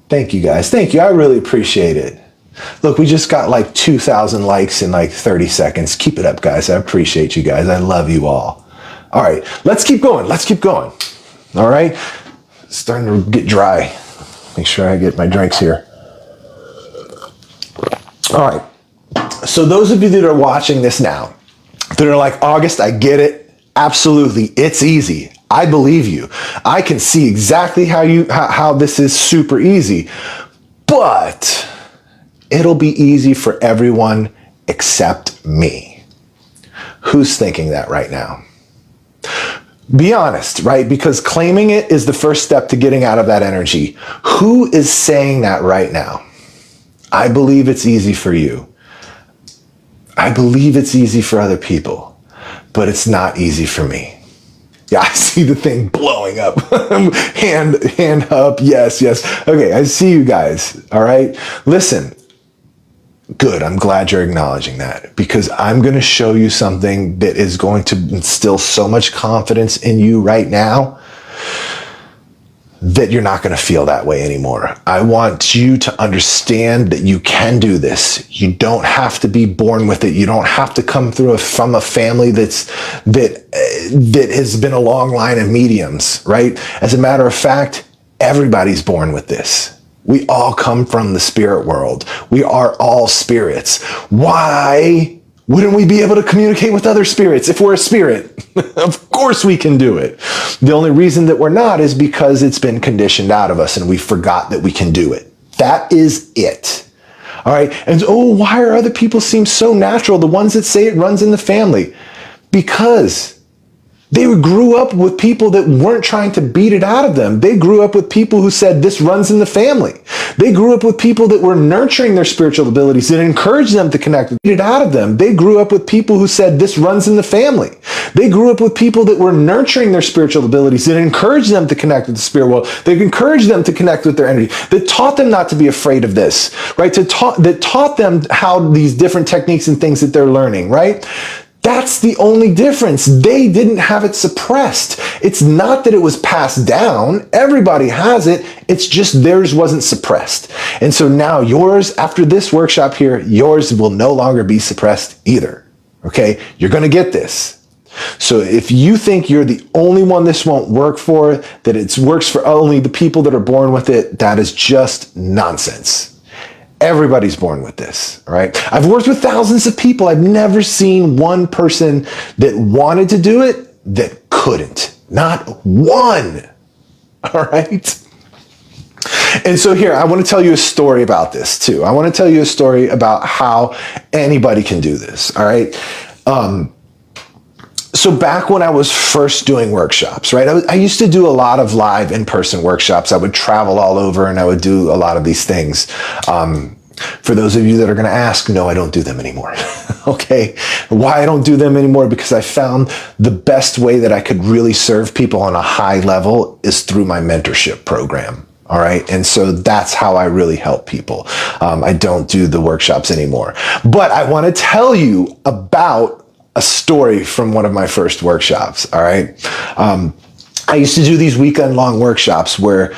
Thank you, guys. Thank you. I really appreciate it. Look, we just got like 2,000 likes in like 30 seconds. Keep it up, guys. I appreciate you guys. I love you all. All right, let's keep going. Let's keep going. All right. It's starting to get dry. Make sure I get my drinks here. All right. So those of you that are watching this now, that are like, August, I get it. Absolutely. It's easy. I believe you. I can see exactly how this is super easy, but it'll be easy for everyone except me. Who's thinking that right now? Be honest, right? Because claiming it is the first step to getting out of that energy. Who is saying that right now? I believe it's easy for you. I believe it's easy for other people, but it's not easy for me. Yeah, I see the thing blowing up. hand up. Yes. Okay, I see you guys. All right. Listen. Good. I'm glad you're acknowledging that, because I'm going to show you something that is going to instill so much confidence in you right now that you're not going to feel that way anymore. I want you to understand that you can do this. You don't have to be born with it. You don't have to come from a family that has been a long line of mediums, right? As a matter of fact, everybody's born with this. We all come from the spirit world. We are all spirits. Why wouldn't we be able to communicate with other spirits if we're a spirit? Of course we can do it. The only reason that we're not is because it's been conditioned out of us and we forgot that we can do it. That is it. All right. And why are other people seem so natural? The ones that say it runs in the family. Because they grew up with people that weren't trying to beat it out of them. They grew up with people who said this runs in the family. They grew up with people that were nurturing their spiritual abilities and encouraged them to connect, beat it out of them. They grew up with people who said this runs in the family. They grew up with people that were nurturing their spiritual abilities and encouraged them to connect with the spirit world. They encouraged them to connect with their energy. That taught them not to be afraid of this, right? That taught them how these different techniques and things that they're learning, right? That's the only difference. They didn't have it suppressed. It's not that it was passed down. Everybody has it. It's just theirs wasn't suppressed. And so now yours, after this workshop here, yours will no longer be suppressed either. Okay? You're going to get this. So if you think you're the only one this won't work for, that it works for only the people that are born with it, that is just nonsense. Everybody's born with this, all right? I've worked with thousands of people. I've never seen one person that wanted to do it that couldn't. Not one, all right? And so here, I want to tell you a story about this too. I want to tell you a story about how anybody can do this, all right? So back when I was first doing workshops, right? I used to do a lot of live in-person workshops. I would travel all over and I would do a lot of these things. For those of you that are going to ask, no, I don't do them anymore. Okay. Why I don't do them anymore? Because I found the best way that I could really serve people on a high level is through my mentorship program. All right. And so that's how I really help people. I don't do the workshops anymore, but I want to tell you about a story from one of my first workshops. All right. I used to do these weekend-long workshops where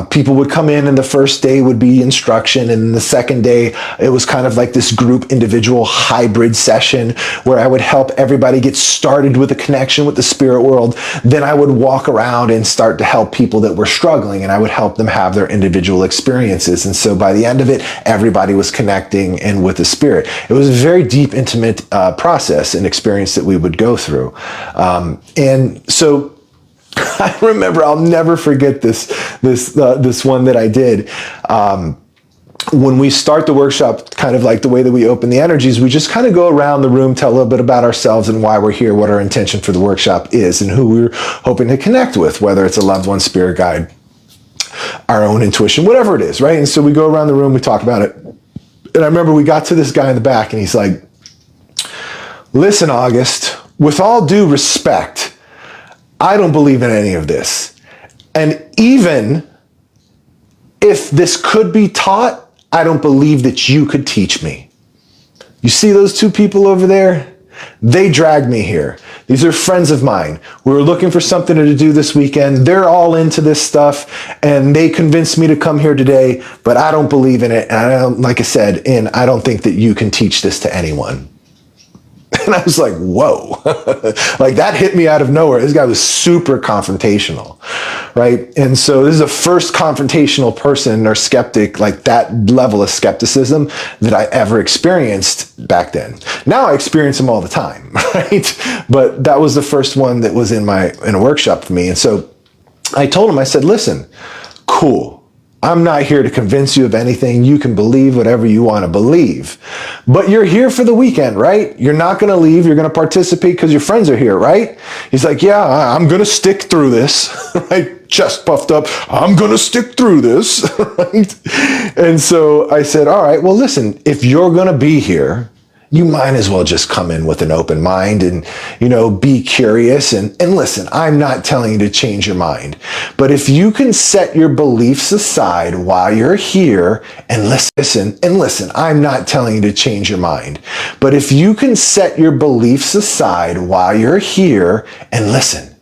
people would come in and the first day would be instruction, and the second day it was kind of like this group individual hybrid session where I would help everybody get started with a connection with the spirit world. Then I would walk around and start to help people that were struggling, and I would help them have their individual experiences. And so by the end of it, everybody was connecting and with the spirit. It was a very deep, intimate process and experience that we would go through. And so I remember, I'll never forget this one that I did. when we start the workshop, kind of like the way that we open the energies, we just kind of go around the room, tell a little bit about ourselves and why we're here, what our intention for the workshop is, and who we're hoping to connect with, whether it's a loved one, spirit guide, our own intuition, whatever it is, right? And so we go around the room, we talk about it. And I remember we got to this guy in the back and he's like, listen, August, with all due respect, I don't believe in any of this. And even if this could be taught, I don't believe that you could teach me. You see those two people over there? They dragged me here. These are friends of mine. We were looking for something to do this weekend. They're all into this stuff and they convinced me to come here today, but I don't believe in it. And I don't, like I said, and I don't think that you can teach this to anyone. And I was like, whoa, like that hit me out of nowhere. This guy was super confrontational, right? And so this is the first confrontational person or skeptic, like that level of skepticism that I ever experienced back then. Now I experience them all the time, right? But that was the first one that was in a workshop for me. And so I told him, I said, listen, cool. I'm not here to convince you of anything. You can believe whatever you want to believe. But you're here for the weekend, right? You're not going to leave. You're going to participate because your friends are here, right? He's like, yeah, I'm going to stick through this, right? Chest puffed up. I'm going to stick through this, right? And so I said, all right, well, listen, if you're going to be here, you might as well just come in with an open mind and, be curious. And listen, I'm not telling you to change your mind, but if you can set your beliefs aside while you're here and listen, I'm not telling you to change your mind, but if you can set your beliefs aside while you're here and listen,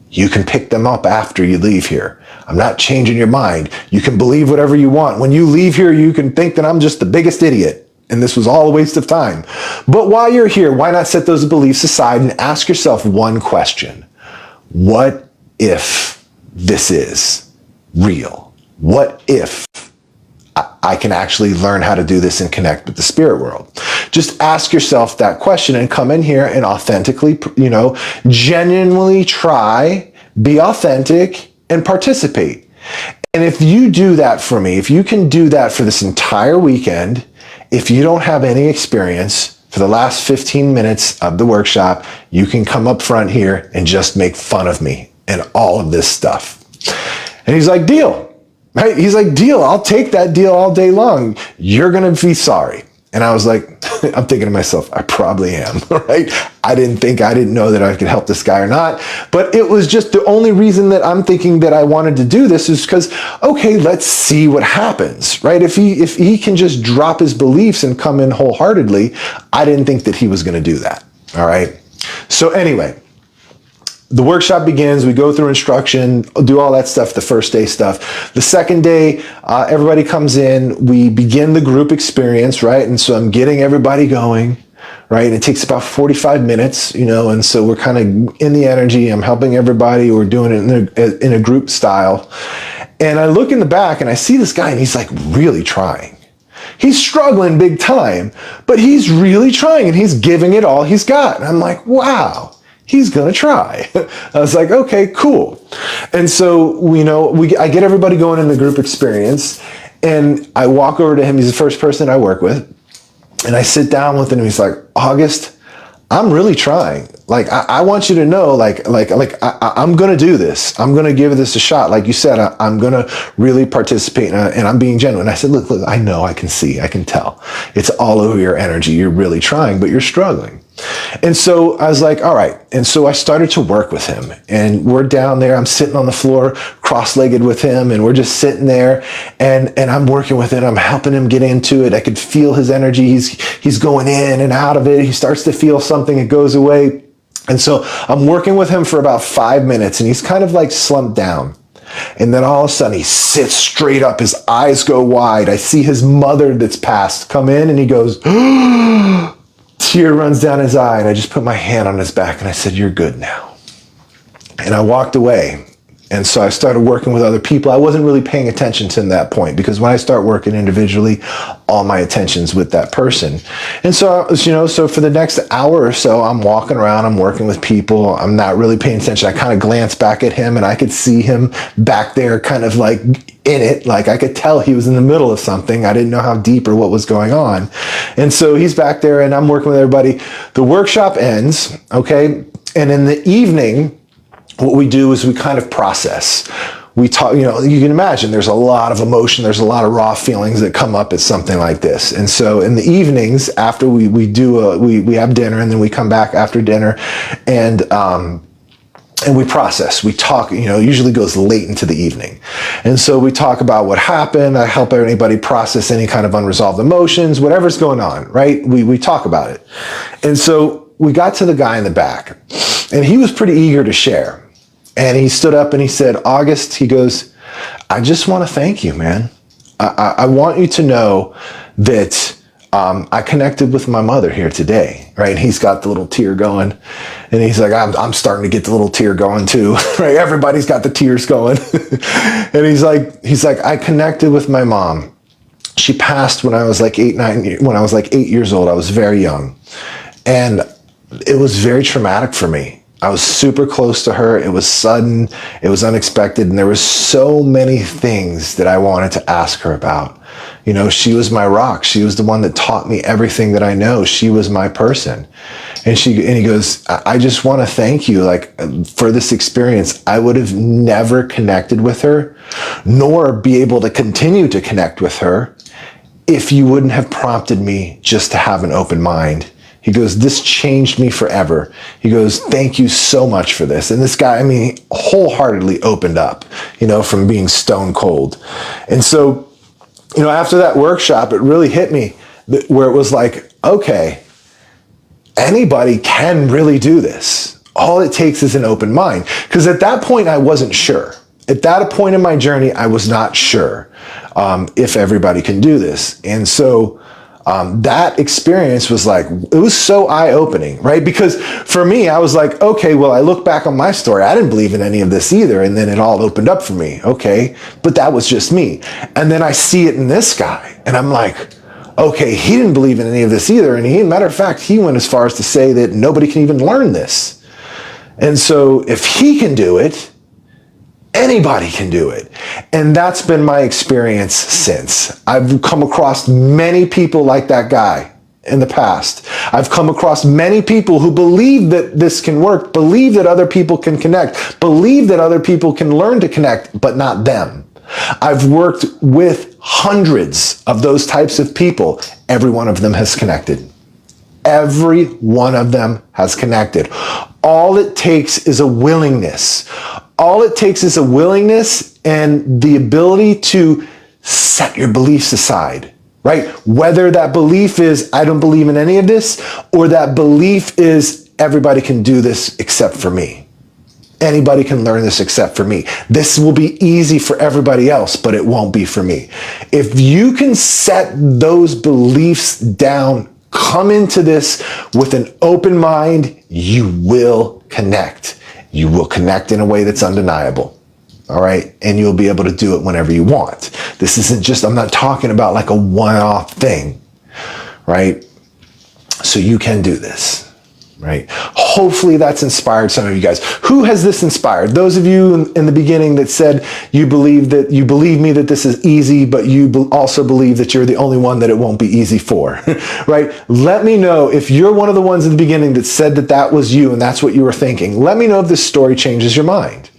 you can pick them up after you leave here. I'm not changing your mind. You can believe whatever you want. When you leave here, you can think that I'm just the biggest idiot and this was all a waste of time. But while you're here, why not set those beliefs aside and ask yourself one question? What if this is real? What if I can actually learn how to do this and connect with the spirit world? Just ask yourself that question and come in here and authentically, genuinely try, be authentic, and participate. And if you do that for me, if you can do that for this entire weekend, if you don't have any experience for the last 15 minutes of the workshop, you can come up front here and just make fun of me and all of this stuff. And he's like, deal, right? He's like, deal. I'll take that deal all day long. You're going to be sorry. And I was like, I'm thinking to myself, I probably am, right? I didn't know that I could help this guy or not. But it was just the only reason that I'm thinking that I wanted to do this is because, okay, let's see what happens, right? If he can just drop his beliefs and come in wholeheartedly, I didn't think that he was going to do that, all right? So anyway, the workshop begins, we go through instruction, do all that stuff, the first day stuff. The second day, everybody comes in, we begin the group experience, right? And so I'm getting everybody going, right? And it takes about 45 minutes, and so we're kind of in the energy, I'm helping everybody, we're doing it in a group style. And I look in the back and I see this guy and he's like really trying. He's struggling big time, but he's really trying and he's giving it all he's got. And I'm like, wow. He's going to try. I was like, okay, cool. And so, I get everybody going in the group experience and I walk over to him. He's the first person I work with. And I sit down with him and he's like, August, I'm really trying. Like, I want you to know, I'm going to do this. I'm going to give this a shot. Like you said, I'm going to really participate and I'm being genuine. I said, look, I know, I can see, I can tell. It's all over your energy. You're really trying, but you're struggling. And so I was like, all right. And so I started to work with him and we're down there. I'm sitting on the floor cross-legged with him and we're just sitting there and I'm working with it. I'm helping him get into it. I could feel his energy. He's going in and out of it. He starts to feel something. It goes away. And so I'm working with him for about 5 minutes and he's kind of like slumped down. And then all of a sudden he sits straight up. His eyes go wide. I see his mother that's passed come in and he goes, tear runs down his eye. And I just put my hand on his back and I said, you're good now. And I walked away And so I started working with other people. I wasn't really paying attention to that point, because when I start working individually, all my attention's with that person. And so, so for the next hour or so, I'm walking around, I'm working with people. I'm not really paying attention. I kind of glance back at him, and I could see him back there kind of like in it. Like I could tell he was in the middle of something. I didn't know how deep or what was going on. And so he's back there and I'm working with everybody. The workshop ends, okay? And in the evening, what we do is we kind of process. We talk, you can imagine there's a lot of emotion, there's a lot of raw feelings that come up at something like this. And so in the evenings, after we have dinner, and then we come back after dinner, and we process. We talk, usually goes late into the evening. And so we talk about what happened. I help anybody process any kind of unresolved emotions, whatever's going on, right? We talk about it. And so we got to the guy in the back, and he was pretty eager to share. And he stood up and he said, August, he goes, I just want to thank you, man. I want you to know that I connected with my mother here today, right? And he's got the little tear going. And he's like, I'm starting to get the little tear going too, right? Everybody's got the tears going. And he's like, I connected with my mom. She passed when I was like 8 years old. I was very young. And it was very traumatic for me. I was super close to her. It was sudden. It was unexpected. And there were so many things that I wanted to ask her about. She was my rock. She was the one that taught me everything that I know. She was my person. And he goes, I just want to thank you, for this experience. I would have never connected with her, nor be able to continue to connect with her, if you wouldn't have prompted me just to have an open mind. He goes, this changed me forever. He goes, thank you so much for this. And this guy, wholeheartedly opened up, from being stone cold. And so, after that workshop, it really hit me where it was like, okay, anybody can really do this. All it takes is an open mind. Because at that point, I wasn't sure. At that point in my journey, I was not sure if everybody can do this. And so, that experience was it was so eye-opening, right? Because for me, I was like, okay, well, I look back on my story. I didn't believe in any of this either. And then it all opened up for me. Okay. But that was just me. And then I see it in this guy and I'm like, okay, he didn't believe in any of this either. And matter of fact, he went as far as to say that nobody can even learn this. And so if he can do it, anybody can do it. And that's been my experience since. I've come across many people like that guy in the past. I've come across many people who believe that this can work, believe that other people can connect, believe that other people can learn to connect, but not them. I've worked with hundreds of those types of people. Every one of them has connected. Every one of them has connected. All it takes is a willingness. All it takes is a willingness and the ability to set your beliefs aside, right? Whether that belief is, I don't believe in any of this, or that belief is, everybody can do this except for me. Anybody can learn this except for me. This will be easy for everybody else, but it won't be for me. If you can set those beliefs down, come into this with an open mind, you will connect. You will connect in a way that's undeniable. All right. And you'll be able to do it whenever you want. This isn't just, I'm not talking about like a one-off thing, right? So you can do this. Right? Hopefully that's inspired some of you guys. Who has this inspired? Those of you in the beginning that said you believe me that this is easy, but you also believe that you're the only one that it won't be easy for, right? Let me know if you're one of the ones in the beginning that said that was you and that's what you were thinking. Let me know if this story changes your mind.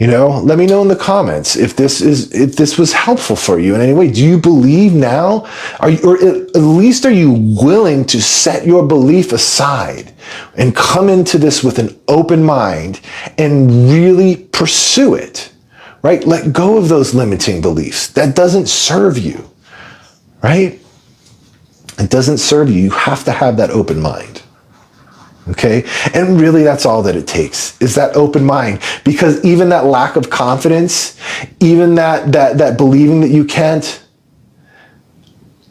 Let me know in the comments if this was helpful for you in any way. Do you believe now? Or at least are you willing to set your belief aside and come into this with an open mind and really pursue it, right? Let go of those limiting beliefs. That doesn't serve you, right? It doesn't serve you. You have to have that open mind. Okay. And really that's all that it takes is that open mind, because even that lack of confidence, even that believing that you can't,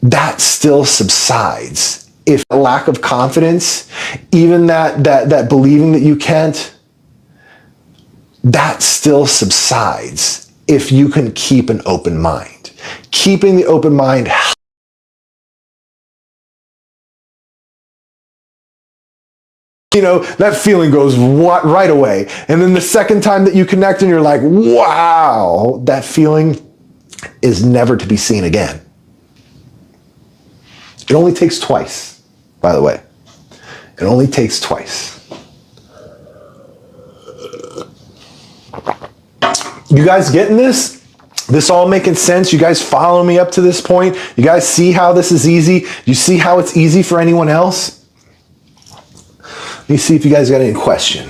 that still subsides. If a lack of confidence, even that believing that you can't, that still subsides if you can keep an open mind. Keeping the open mind, that feeling goes right away. And then the second time that you connect and you're like, wow, that feeling is never to be seen again. It only takes twice, by the way. It only takes twice. You guys getting this? This all making sense? You guys follow me up to this point? You guys see how this is easy? You see how it's easy for anyone else? Let me see if you guys got any question.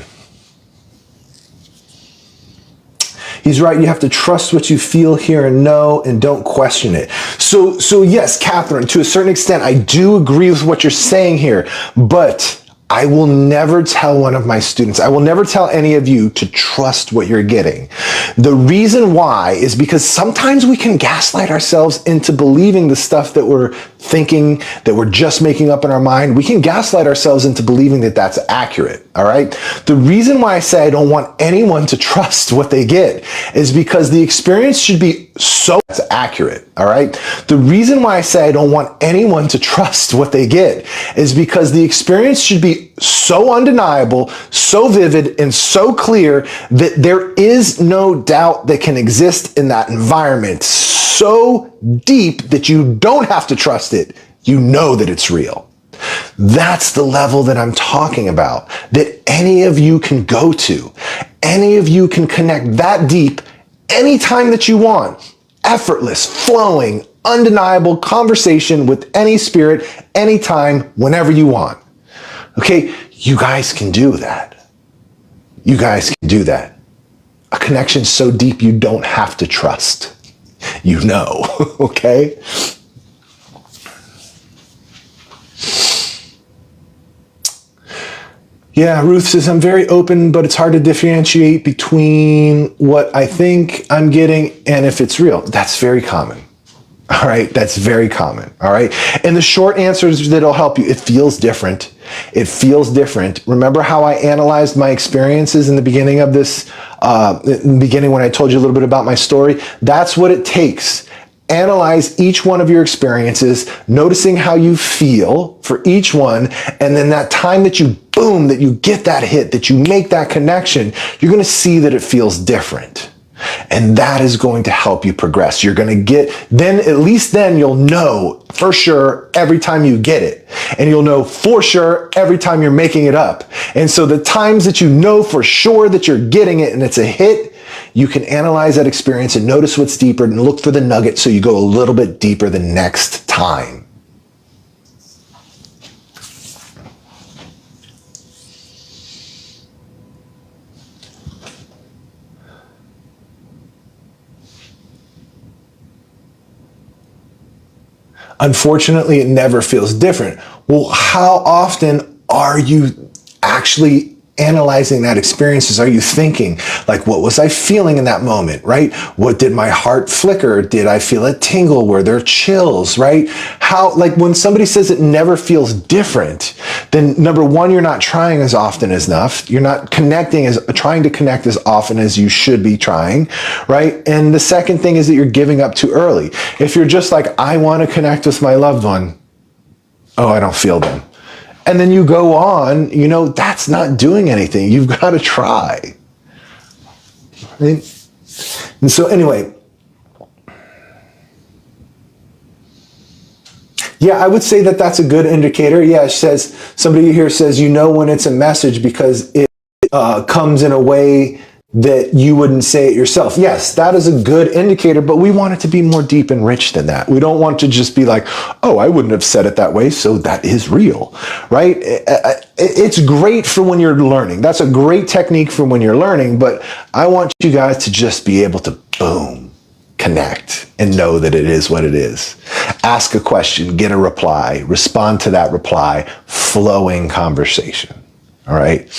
He's right. You have to trust what you feel, hear, and know, and don't question it. So yes, Catherine, to a certain extent, I do agree with what you're saying here, but I will never tell one of my students, I will never tell any of you to trust what you're getting. The reason why is because sometimes we can gaslight ourselves into believing the stuff that we're thinking, that we're just making up in our mind. We can gaslight ourselves into believing that that's accurate, all right? The reason why I say I don't want anyone to trust what they get is because the experience should be so accurate, all right? The reason why I say I don't want anyone to trust what they get is because the experience should be so undeniable, so vivid, and so clear that there is no doubt that can exist in that environment. So deep that you don't have to trust it. You know that it's real. That's the level that I'm talking about, that any of you can go to. Any of you can connect that deep anytime that you want. Effortless, flowing, undeniable conversation with any spirit, anytime, whenever you want. Okay, you guys can do that. You guys can do that. A connection so deep you don't have to trust. You know, okay? Yeah, Ruth says, I'm very open, but it's hard to differentiate between what I think I'm getting and if it's real. That's very common. All right, that's very common. All right. And the short answers that'll help you, it feels different. It feels different. Remember how I analyzed my experiences in the beginning of this, in the beginning when I told you a little bit about my story? That's what it takes. Analyze each one of your experiences, noticing how you feel for each one. And then that time that you boom, that you get that hit, that you make that connection, you're going to see that it feels different. And that is going to help you progress. You're going to get, then at least then you'll know for sure every time you get it. And you'll know for sure every time you're making it up. And so the times that you know for sure that you're getting it and it's a hit, you can analyze that experience and notice what's deeper and look for the nugget so you go a little bit deeper the next time. Unfortunately, it never feels different. Well, how often are you actually analyzing that experiences? Are you thinking, like, what was I feeling in that moment, right? What did my heart flicker? Did I feel a tingle? Were there chills, right? How, like, when somebody says it never feels different, then number one, you're not trying as often as enough. You're not trying to connect as often as you should be trying, right? And the second thing is that you're giving up too early. If you're just like, I want to connect with my loved one. Oh, I don't feel them. And then you go on, that's not doing anything. You've got to try. And so anyway, yeah, I would say that that's a good indicator. Yeah, it says, somebody here says, when it's a message because it comes in a way that you wouldn't say it yourself. Yes, that is a good indicator, but we want it to be more deep and rich than that. We don't want to just be like, oh, I wouldn't have said it that way, so that is real, right? It's great for when you're learning. That's a great technique for when you're learning, but I want you guys to just be able to, boom, connect and know that it is what it is. Ask a question, get a reply, respond to that reply, flowing conversation, all right?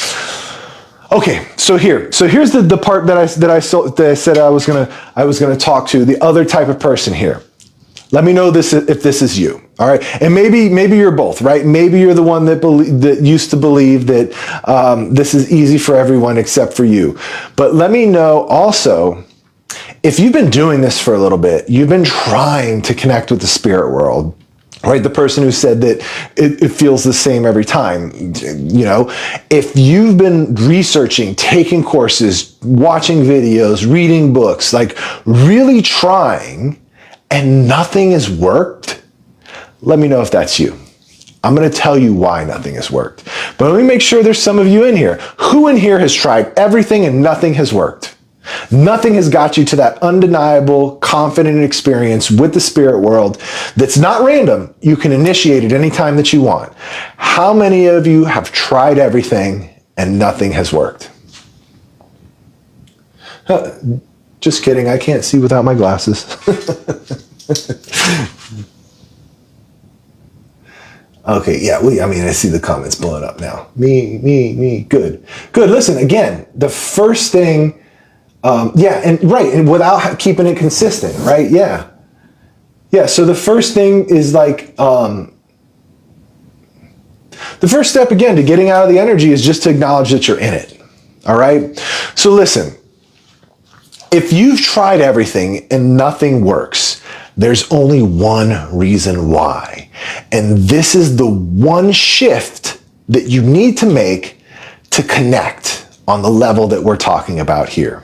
Okay, so here's the part that I said I was gonna talk to, the other type of person here. Let me know if this is you. All right. And maybe you're both, right? Maybe you're the one that used to believe that this is easy for everyone except for you. But let me know also, if you've been doing this for a little bit, you've been trying to connect with the spirit world, right? The person who said that it feels the same every time, you know, if you've been researching, taking courses, watching videos, reading books, like really trying and nothing has worked, let me know if that's you. I'm going to tell you why nothing has worked. But let me make sure there's some of you in here. Who in here has tried everything and nothing has worked? Nothing has got you to that undeniable, confident experience with the spirit world that's not random. You can initiate it anytime that you want. How many of you have tried everything and nothing has worked? Just kidding. I can't see without my glasses. Okay, yeah, I see the comments blowing up now. Me. Good. Listen, again, the first thing, and without keeping it consistent, right? Yeah. So the first thing is like, the first step, again, to getting out of the energy is just to acknowledge that you're in it. All right? So listen, if you've tried everything and nothing works, there's only one reason why. And this is the one shift that you need to make to connect on the level that we're talking about here.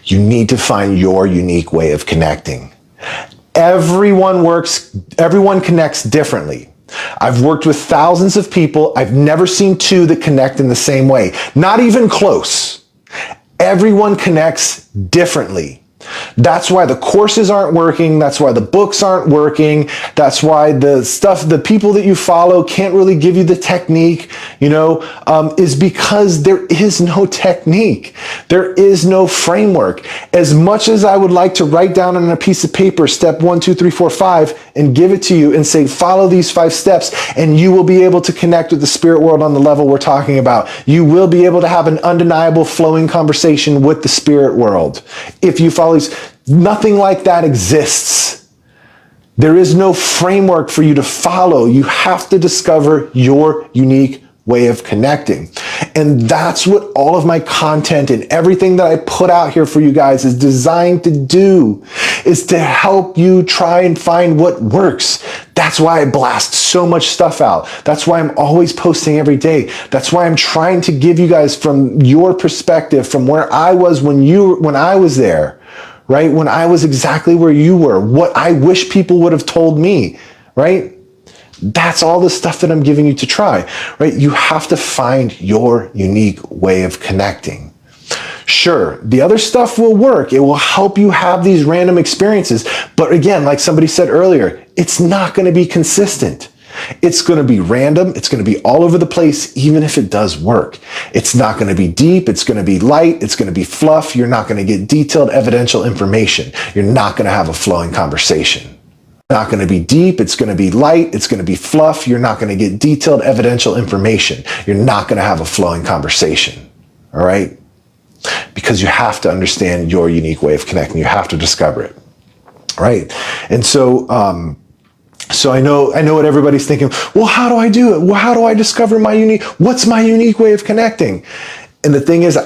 You need to find your unique way of connecting. Everyone connects differently. I've worked with thousands of people. I've never seen two that connect in the same way. Not even close. Everyone connects differently. That's why the courses aren't working. That's why the books aren't working. That's why the people that you follow can't really give you the technique, is because there is no technique. There is no framework. As much as I would like to write down on a piece of paper, step 1, 2, 3, 4, 5, and give it to you and say, follow these 5 steps, and you will be able to connect with the spirit world on the level we're talking about. You will be able to have an undeniable flowing conversation with the spirit world. If you follow these, nothing like that exists. There is no framework for you to follow. You have to discover your unique way of connecting. And that's what all of my content and everything that I put out here for you guys is designed to do, is to help you try and find what works. That's why I blast so much stuff out. That's why I'm always posting every day. That's why I'm trying to give you guys from your perspective, from where I was when I was there, right? When I was exactly where you were, what I wish people would have told me, right? That's all the stuff that I'm giving you to try, right? You have to find your unique way of connecting. Sure, the other stuff will work. It will help you have these random experiences. But again, like somebody said earlier, it's not going to be consistent. It's going to be random. It's going to be all over the place, even if it does work. It's not going to be deep. It's going to be light. It's going to be fluff. You're not going to get detailed evidential information. You're not going to have a flowing conversation. Not going to be deep. It's going to be light. It's going to be fluff. You're not going to get detailed evidential information. You're not going to have a flowing conversation. All right? Because you have to understand your unique way of connecting. You have to discover it. Right? And so I know what everybody's thinking. Well, how do I do it? Well, how do I discover what's my unique way of connecting? And the thing is,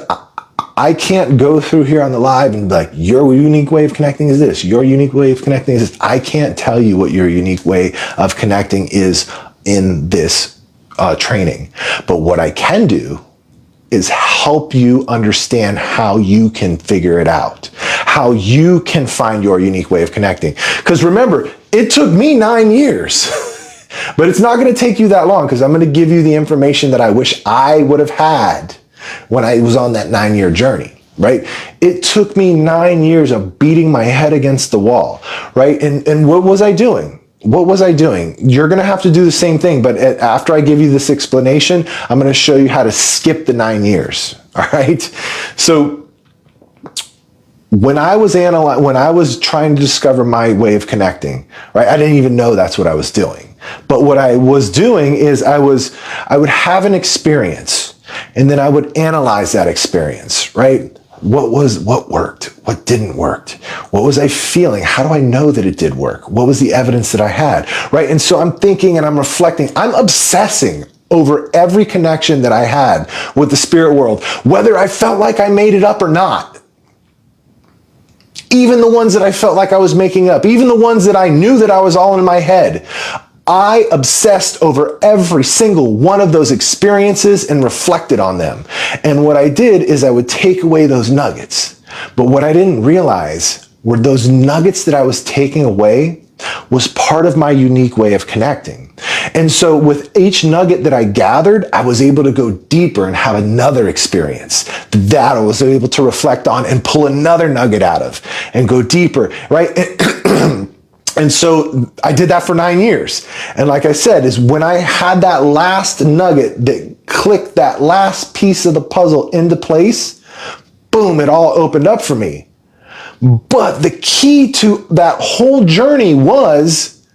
I can't go through here on the live and be like, your unique way of connecting is this. Your unique way of connecting is this. I can't tell you what your unique way of connecting is in this training. But what I can do is help you understand how you can figure it out, how you can find your unique way of connecting. Because remember, it took me 9 years, but it's not going to take you that long, because I'm going to give you the information that I wish I would have had when I was on that 9-year journey, right? It took me 9 years of beating my head against the wall, right? And what was I doing? What was I doing? You're going to have to do the same thing, but after I give you this explanation, I'm going to show you how to skip the 9 years, all right? So when I was trying to discover my way of connecting, right? I didn't even know that's what I was doing. But what I was doing is I would have an experience, and then I would analyze that experience, right? What worked? What didn't work? What was I feeling? How do I know that it did work? What was the evidence that I had, right? And so I'm thinking and I'm reflecting, I'm obsessing over every connection that I had with the spirit world, whether I felt like I made it up or not. Even the ones that I felt like I was making up, even the ones that I knew that I was all in my head, I obsessed over every single one of those experiences and reflected on them. And what I did is I would take away those nuggets. But what I didn't realize were those nuggets that I was taking away was part of my unique way of connecting. And so with each nugget that I gathered, I was able to go deeper and have another experience that I was able to reflect on and pull another nugget out of and go deeper, right? And so I did that for 9 years. And like I said, is when I had that last nugget that clicked that last piece of the puzzle into place, boom, it all opened up for me. But the key to that whole journey was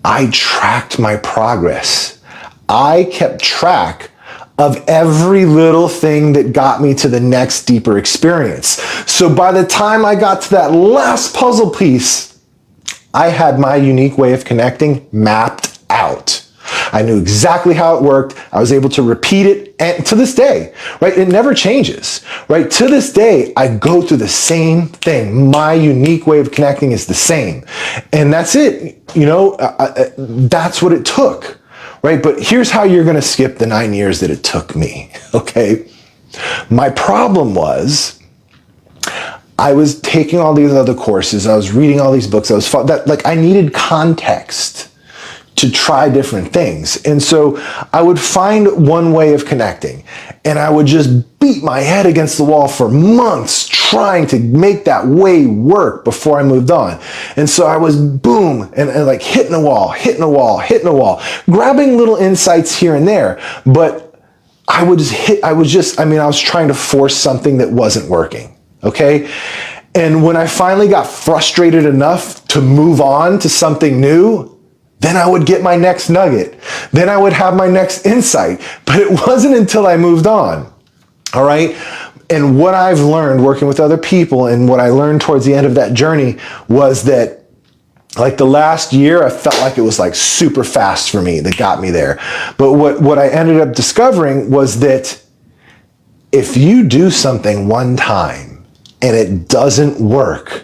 I tracked my progress. I kept track of every little thing that got me to the next deeper experience. So by the time I got to that last puzzle piece, I had my unique way of connecting mapped out. I knew exactly how it worked. I was able to repeat it, and to this day, right? It never changes, right? To this day, I go through the same thing. My unique way of connecting is the same. And that's it. That's what it took, right? But here's how you're going to skip the 9 years that it took me, okay? My problem was I was taking all these other courses. I was reading all these books. I needed context to try different things. And so I would find one way of connecting and I would just beat my head against the wall for months trying to make that way work before I moved on. And so I was boom and like hitting a wall, grabbing little insights here and there, but I was trying to force something that wasn't working. Okay. And when I finally got frustrated enough to move on to something new, then I would get my next nugget. Then I would have my next insight. But it wasn't until I moved on. All right. And what I've learned working with other people and what I learned towards the end of that journey was that like the last year, I felt like it was like super fast for me that got me there. But what I ended up discovering was that if you do something one time and it doesn't work,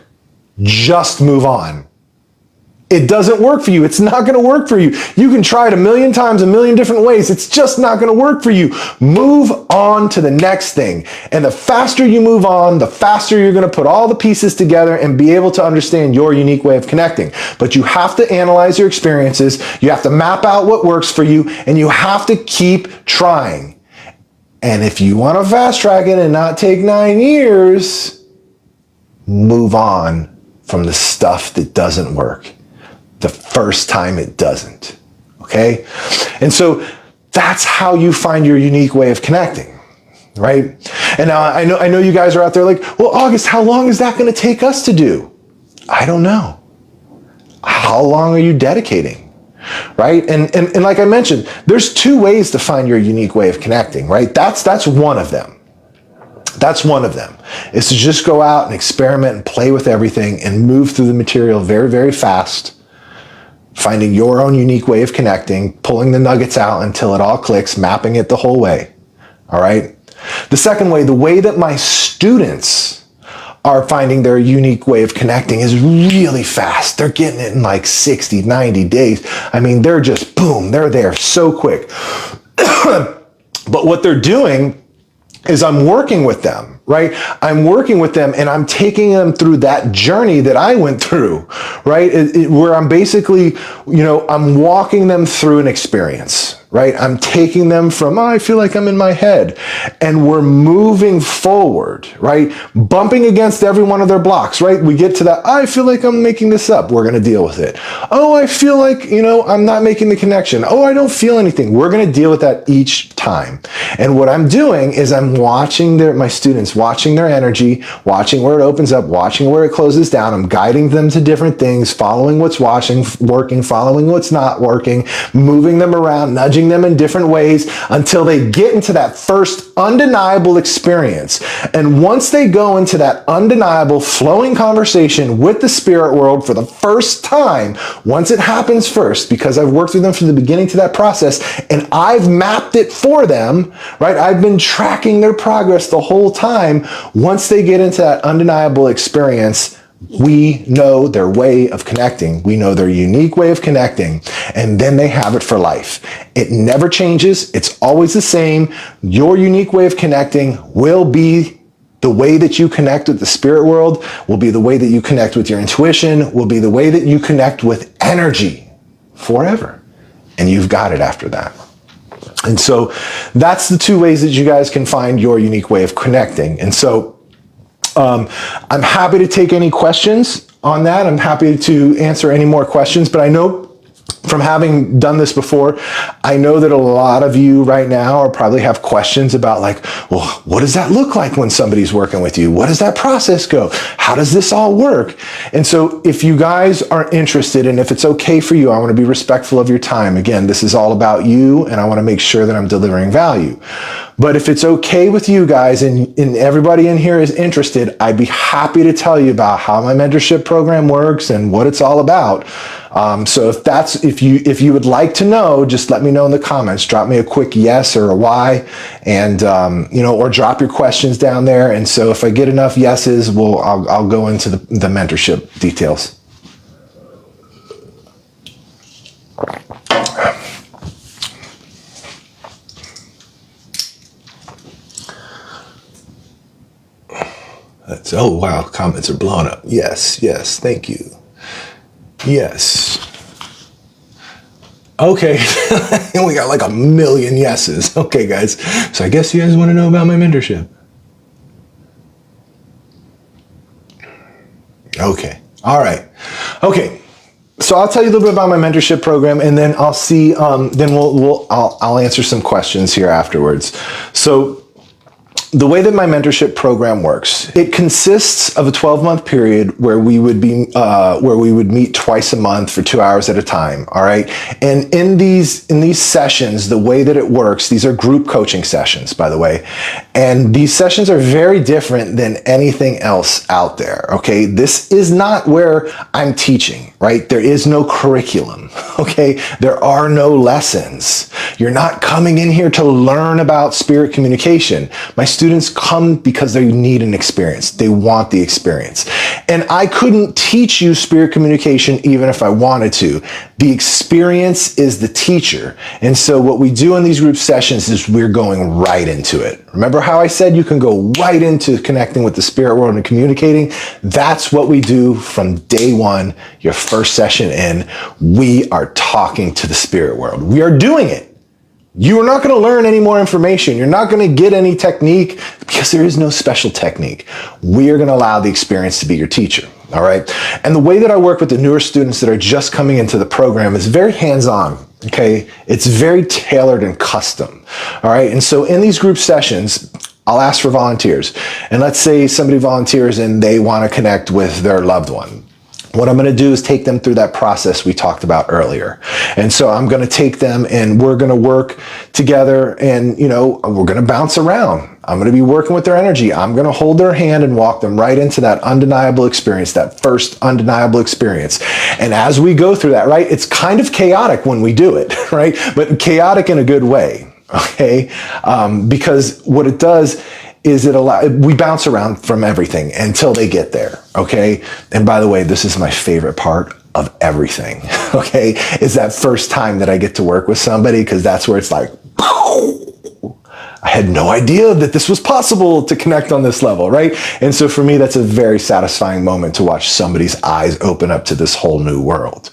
just move on. It doesn't work for you. It's not going to work for you. You can try it a million times, a million different ways. It's just not going to work for you. Move on to the next thing. And the faster you move on, the faster you're going to put all the pieces together and be able to understand your unique way of connecting. But you have to analyze your experiences. You have to map out what works for you, and you have to keep trying. And if you want to fast track it and not take 9 years, move on from the stuff that doesn't work the first time it doesn't, okay? And so that's how you find your unique way of connecting, right? And now I know you guys are out there like, well, August, how long is that going to take us to do? I don't know. How long are you dedicating, right? And like I mentioned, there's 2 ways to find your unique way of connecting, right? That's one of them. That's one of them, is to just go out and experiment and play with everything and move through the material very, very fast, finding your own unique way of connecting, pulling the nuggets out until it all clicks, mapping it the whole way. All right. The second way, the way that my students are finding their unique way of connecting is really fast. They're getting it in like 60, 90 days. I mean, they're just boom, they're there so quick. But what they're doing is I'm working with them, right? I'm working with them and I'm taking them through that journey that I went through, right? Where I'm basically, I'm walking them through an experience, right? I'm taking them from, I feel like I'm in my head, and we're moving forward, right? Bumping against every one of their blocks, right? We get to that, I feel like I'm making this up. We're going to deal with it. Oh, I feel like, I'm not making the connection. Oh, I don't feel anything. We're going to deal with that each time. And what I'm doing is I'm watching my students, watching their energy, watching where it opens up, watching where it closes down. I'm guiding them to different things, following what's working, following what's not working, moving them around, nudging nudging them in different ways until they get into that first undeniable experience. And once they go into that undeniable flowing conversation with the spirit world for the first time, once it happens first, because I've worked with them from the beginning to that process and I've mapped it for them, right? I've been tracking their progress the whole time. Once they get into that undeniable experience, we know their way of connecting. We know their unique way of connecting, and then they have it for life. It never changes. It's always the same. Your unique way of connecting will be the way that you connect with the spirit world, will be the way that you connect with your intuition, will be the way that you connect with energy forever. And you've got it after that. And so that's the two ways that you guys can find your unique way of connecting. And so I'm happy to take any questions on that. I'm happy to answer any more questions, but I know from having done this before, I know that a lot of you right now are probably have questions about like, well, what does that look like when somebody's working with you? What does that process go? How does this all work? And so if you guys are interested, and if it's okay for you, I want to be respectful of your time. Again, this is all about you, and I want to make sure that I'm delivering value. But if it's okay with you guys and everybody in here is interested, I'd be happy to tell you about how my mentorship program works and what it's all about. So if you would like to know, just let me know in the comments. Drop me a quick yes or a Y, and or drop your questions down there. And so if I get enough yeses, I'll go into the mentorship details. Oh wow, comments are blowing up. Yes, thank you. Yes. Okay, we got like 1 million yeses. Okay, guys. So I guess you guys want to know about my mentorship. Okay. All right. Okay. So I'll tell you a little bit about my mentorship program, and then I'll see. I'll answer some questions here afterwards. So the way that my mentorship program works, it consists of a 12-month period where we would meet twice a month for 2 hours at a time. All right. And in these sessions, the way that it works, these are group coaching sessions, by the way. And these sessions are very different than anything else out there. Okay. This is not where I'm teaching, right? There is no curriculum. Okay. There are no lessons. You're not coming in here to learn about spirit communication. My students come because they need an experience. They want the experience. And I couldn't teach you spirit communication even if I wanted to. The experience is the teacher. And so what we do in these group sessions is we're going right into it. Remember how I said you can go right into connecting with the spirit world and communicating? That's what we do from day one, your first session in. We are talking to the spirit world. We are doing it. You are not going to learn any more information. You're not going to get any technique because there is no special technique. We are going to allow the experience to be your teacher. All right. And the way that I work with the newer students that are just coming into the program is very hands-on. Okay. It's very tailored and custom. All right. And so in these group sessions, I'll ask for volunteers. And let's say somebody volunteers and they want to connect with their loved one. What I'm going to do is take them through that process we talked about earlier. And so I'm going to take them and we're going to work together and, we're going to bounce around. I'm going to be working with their energy. I'm going to hold their hand and walk them right into that undeniable experience, that first undeniable experience. And as we go through that, right, it's kind of chaotic when we do it, right? But chaotic in a good way, okay? Because what it does is we bounce around from everything until they get there, okay? And by the way, this is my favorite part of everything, okay? Is that first time that I get to work with somebody, because that's where it's like, I had no idea that this was possible to connect on this level, right? And so for me, that's a very satisfying moment to watch somebody's eyes open up to this whole new world.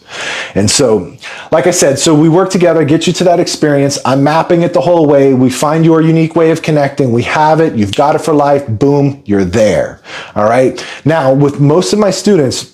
And so, like I said, so we work together, get you to that experience. I'm mapping it the whole way. We find your unique way of connecting. We have it. You've got it for life. Boom, you're there. All right. Now, with most of my students,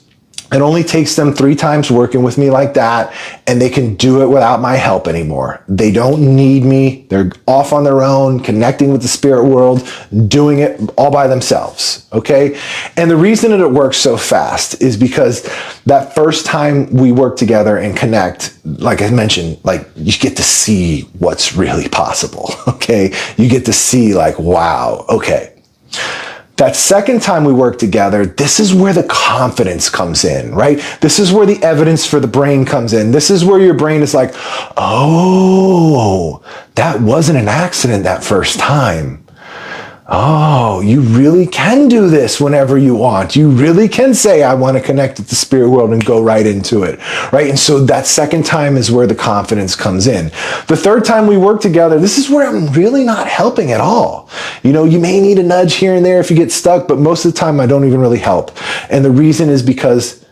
it only takes them 3 times working with me like that, and they can do it without my help anymore. They don't need me. They're off on their own, connecting with the spirit world, doing it all by themselves, okay? And the reason that it works so fast is because that first time we work together and connect, like I mentioned, like you get to see what's really possible, okay? You get to see like, wow, okay. That second time we work together, this is where the confidence comes in, right? This is where the evidence for the brain comes in. This is where your brain is like, oh, that wasn't an accident that first time. Oh, you really can do this whenever you want. You really can say, I want to connect with the spirit world and go right into it, right? And so that second time is where the confidence comes in. The third time we work together, this is where I'm really not helping at all. You know, you may need a nudge here and there if you get stuck, but most of the time I don't even really help. And the reason is because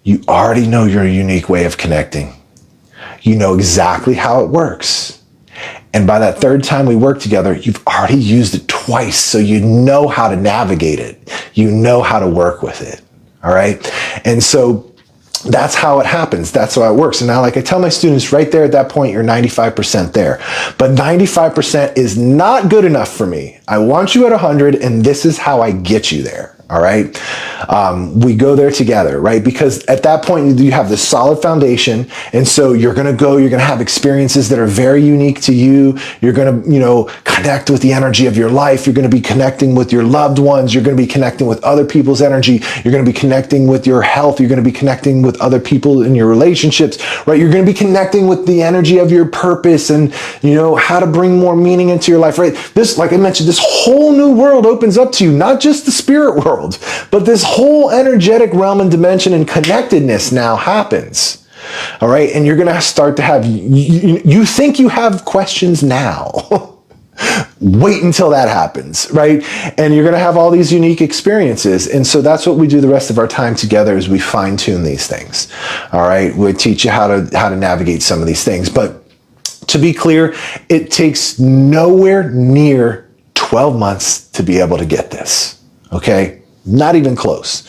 you already know your unique way of connecting. You know exactly how it works. And by that third time we work together, you've already used it twice, so you know how to navigate it. You know how to work with it, all right? And so that's how it happens. That's how it works. And now, like I tell my students, right there at that point, you're 95% there. But 95% is not good enough for me. I want you at 100, and this is how I get you there. All right. We go there together, right? Because at that point you have this solid foundation. And so you're going to have experiences that are very unique to you. You're going to, connect with the energy of your life. You're going to be connecting with your loved ones. You're going to be connecting with other people's energy. You're going to be connecting with your health. You're going to be connecting with other people in your relationships, right? You're going to be connecting with the energy of your purpose and, how to bring more meaning into your life, right? This, like I mentioned, this whole new world opens up to you, not just the spirit world, but this whole energetic realm and dimension and connectedness now happens. All right. And you're going to start to have, you think you have questions now. Wait until that happens, right? And you're going to have all these unique experiences. And so that's what we do the rest of our time together is we fine tune these things. All right. We teach you how to navigate some of these things. But to be clear, it takes nowhere near 12 months to be able to get this. Okay. Not even close.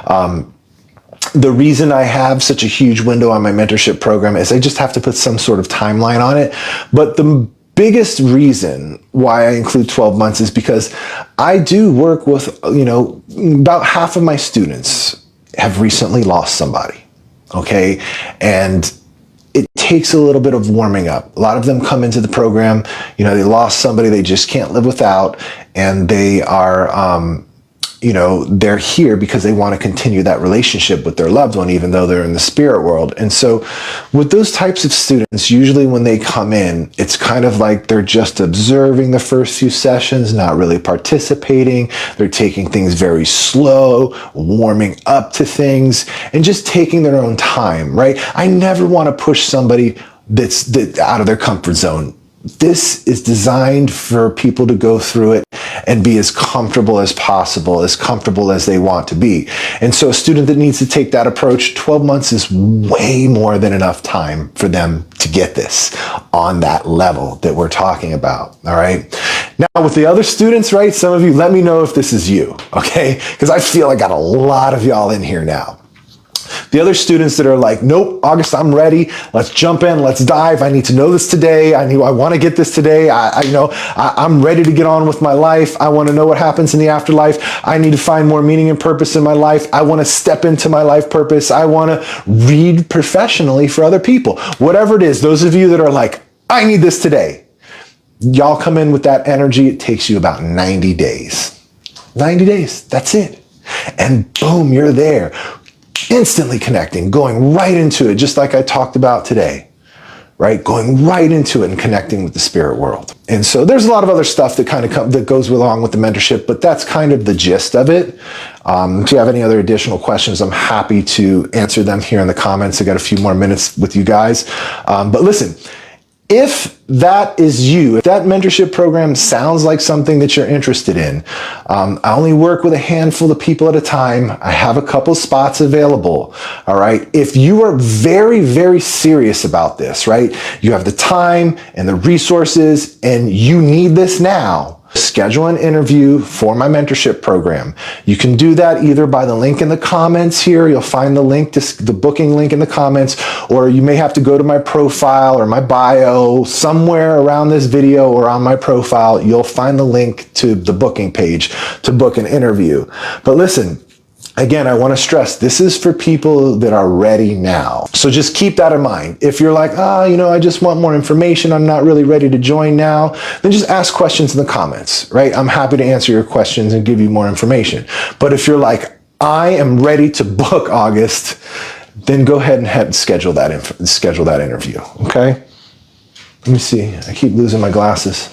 The reason I have such a huge window on my mentorship program is I just have to put some sort of timeline on it. But the biggest reason why I include 12 months is because I do work with, about half of my students have recently lost somebody. Okay. And it takes a little bit of warming up. A lot of them come into the program, they lost somebody they just can't live without, and they are, they're here because they want to continue that relationship with their loved one, even though they're in the spirit world. And so with those types of students, usually when they come in, it's kind of like they're just observing the first few sessions, not really participating. They're taking things very slow, warming up to things, and just taking their own time, right? I never want to push somebody that's out of their comfort zone. This is designed for people to go through it and be as comfortable as possible, as comfortable as they want to be. And so a student that needs to take that approach, 12 months is way more than enough time for them to get this on that level that we're talking about, all right? Now with the other students, right, some of you, let me know if this is you, okay? Because I feel I got a lot of y'all in here now. The other students that are like, nope, August, I'm ready. Let's jump in. Let's dive. I need to know this today. I want to get this today. I'm ready to get on with my life. I want to know what happens in the afterlife. I need to find more meaning and purpose in my life. I want to step into my life purpose. I want to read professionally for other people. Whatever it is, those of you that are like, I need this today. Y'all come in with that energy. It takes you about 90 days. 90 days. That's it. And boom, you're there. Instantly connecting, going right into it, just like I talked about today, right? Going right into it and connecting with the spirit world. And so there's a lot of other stuff that that goes along with the mentorship, but that's kind of the gist of it. If you have any other additional questions, I'm happy to answer them here in the comments. I got a few more minutes with you guys. But listen, if that is you, if that mentorship program sounds like something that you're interested in, I only work with a handful of people at a time. I have a couple spots available. All right. If you are very, very serious about this, right? You have the time and the resources and you need this now. schedule an interview for my mentorship program. You can do that either by the link in the comments here. You'll find the link to the booking link in the comments, or you may have to go to my profile or my bio somewhere around this video or on my profile. You'll find the link to the booking page to book an interview. But listen, again, I want to stress, this is for people that are ready now. So just keep that in mind. If you're like, I just want more information, I'm not really ready to join now, then just ask questions in the comments, right? I'm happy to answer your questions and give you more information. But if you're like, I am ready to book August, then go ahead and schedule that interview, okay? Let me see. I keep losing my glasses.